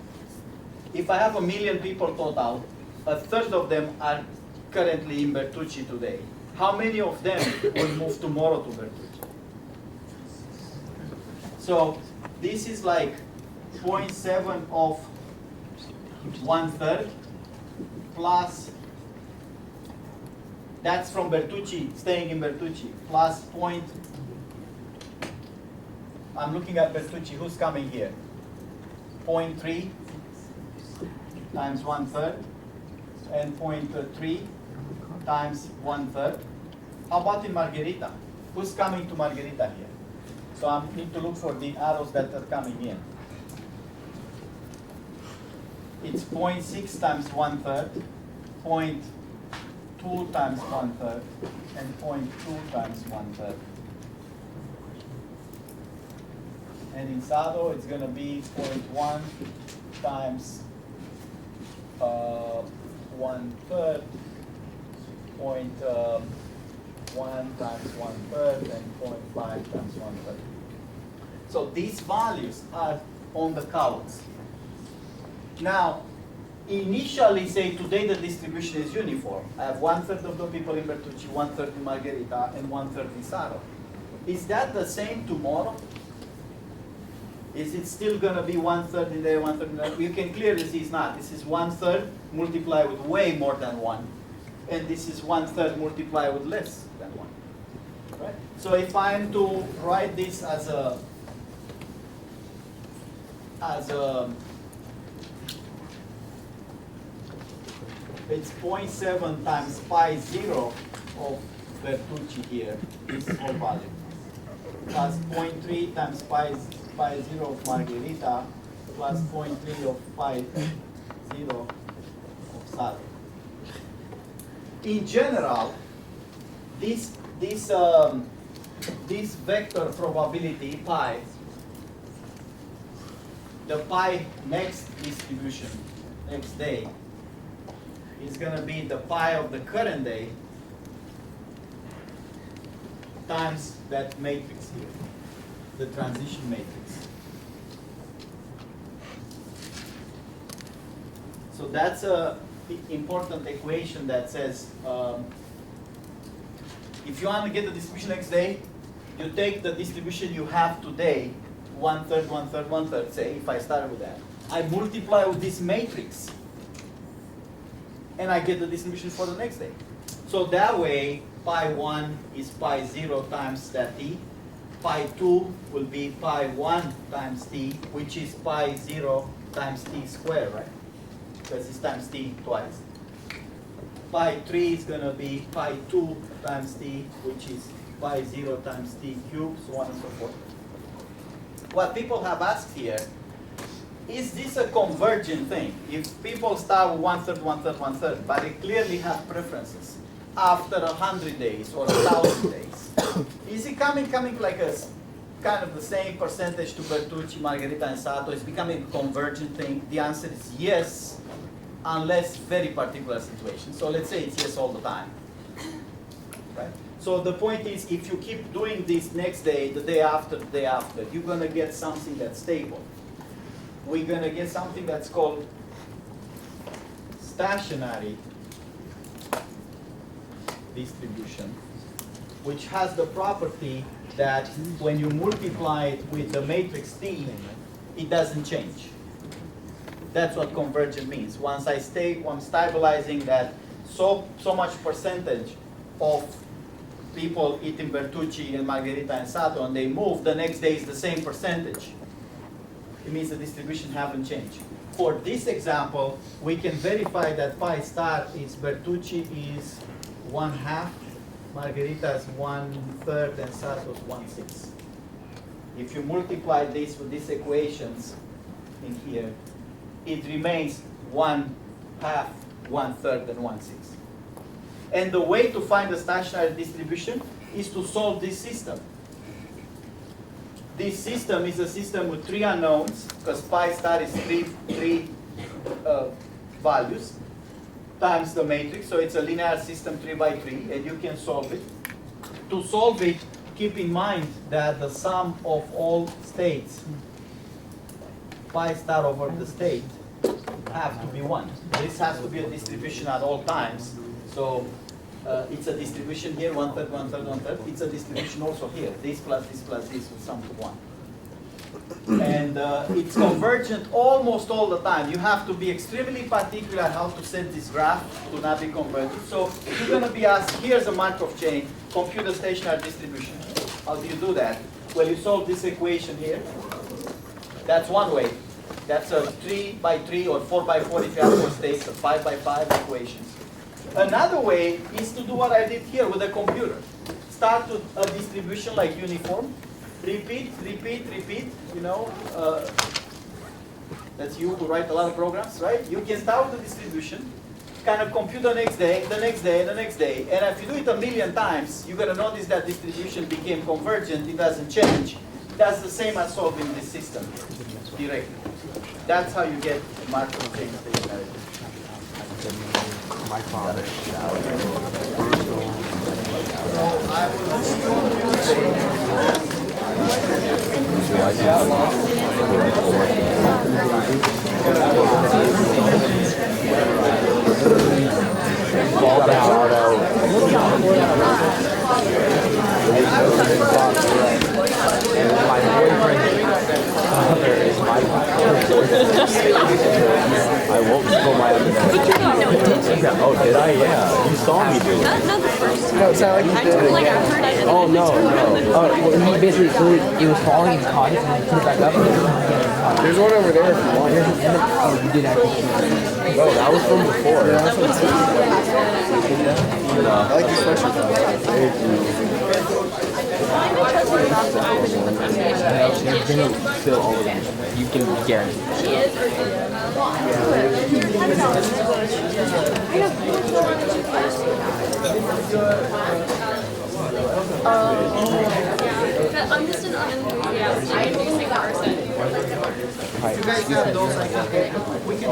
Speaker 1: If I have 1 million people total, 1/3 of them are currently in Bertucci today. How many of them will move tomorrow to Bertucci? So this is like 0.7 of 1/3 plus, that's from Bertucci, staying in Bertucci, plus I'm looking at Bertucci, who's coming here? 0.3 times 1/3 and 0.3 times 1/3. How about in Margherita? Who's coming to Margherita here? So I need to look for the arrows that are coming in. It's 0.6 times 1/3, 0.2 times 1/3, and 0.2 times 1/3. And in Sado, it's going to be 0.1 times 1/3, 0.1 times 1/3, and 0.5 times 1/3. So these values are on the columns. Now, initially, say today the distribution is uniform. I have 1/3 of the people in Bertucci, 1/3 in Margherita, and 1/3 in Sado. Is that the same tomorrow? Is it still going to be 1/3 in there, 1/3 in there? You can clearly see it's not. This is 1/3 multiplied with way more than 1. And this is 1/3 multiplied with less than 1. Right? So if I'm to write this as a it's 0.7 times pi 0 of Bertucci here, this whole value, plus 0.3 times pi 0 of Margherita, plus 0.3 of pi 0 of Sado. In general, this vector probability pi, the pi next distribution, next day, is going to be the pi of the current day times that matrix here, the transition matrix. So that's a important equation that says If you want to get the distribution next day, you take the distribution you have today, 1/3, 1/3, 1/3, say, if I started with that. I multiply with this matrix, and I get the distribution for the next day. So that way, pi 1 is pi 0 times that t. Pi 2 will be pi 1 times t, which is pi 0 times t squared, right? Because it's times t twice. Pi 3 is going to be pi 2 times t, which is pi 0 times t cubed, so on and so forth. What people have asked here, is this a convergent thing? If people start with 1/3, 1/3, 1/3, but they clearly have preferences after 100 days or 1,000 days, is it coming like a kind of the same percentage to Bertucci, Margherita, and Sato? Is becoming a convergent thing? The answer is yes, unless very particular situations. So let's say it's yes all the time, right? So the point is, if you keep doing this next day, the day after, you're going to get something that's stable. We're going to get something that's called stationary distribution, which has the property that when you multiply it with the matrix T, it doesn't change. That's what convergent means. Once I'm stabilizing that so much percentage of people eating Bertucci and Margherita and Sato, and they move, the next day is the same percentage. It means the distribution haven't changed. For this example, we can verify that pi star is Bertucci is 1/2, Margherita is 1/3, and Sato is 1/6. If you multiply this with these equations in here, it remains 1/2, 1/3, and 1/6. And the way to find the stationary distribution is to solve this system. This system is a system with 3 unknowns, because pi star is three values, times the matrix, so it's a linear system 3 by 3, and you can solve it. To solve it, keep in mind that the sum of all states, pi star over the state, have to be 1. This has to be a distribution at all times. So it's a distribution here, 1/3, 1/3, 1/3. It's a distribution also here. This plus this will sum to 1. And it's convergent almost all the time. You have to be extremely particular how to set this graph to not be convergent. So you're going to be asked, here's a Markov chain, compute a stationary distribution. How do you do that? Well, you solve this equation here. That's one way. That's a 3 by 3 or 4 by 4 if you have 4 states, or 5 by 5 equations. Another way is to do what I did here with a computer. Start with a distribution like uniform. Repeat, repeat, repeat, you know. That's you who write a lot of programs, right? You can start with the distribution, kind of compute the next day, the next day, the next day. And if you do it 1,000,000 times, you're going to notice that distribution became convergent. It doesn't change. That's the same as solving this system directly. That's how you get Markov chain stationarity.
Speaker 6: My father. Fall down. My boyfriend's father is my I won't spill my Oh, did I? Yeah. You saw me do it.
Speaker 7: Not the first time.
Speaker 6: No, it's not like you did it.
Speaker 7: Like after I did it.
Speaker 6: Oh, no.
Speaker 8: Oh, well, he basically threw it, it was falling in the caught it and he put it back up and he didn't get it caught.
Speaker 6: There's one over there if you want.
Speaker 8: Oh, you did actually.
Speaker 6: No, that was from before.
Speaker 8: Yeah, that's what
Speaker 6: I like your sweatshirt. Thank you.
Speaker 8: They're going to fill all of them. You can guarantee.
Speaker 7: She is or I'm just an unenthusiastic person.
Speaker 1: You guys have those, I can we can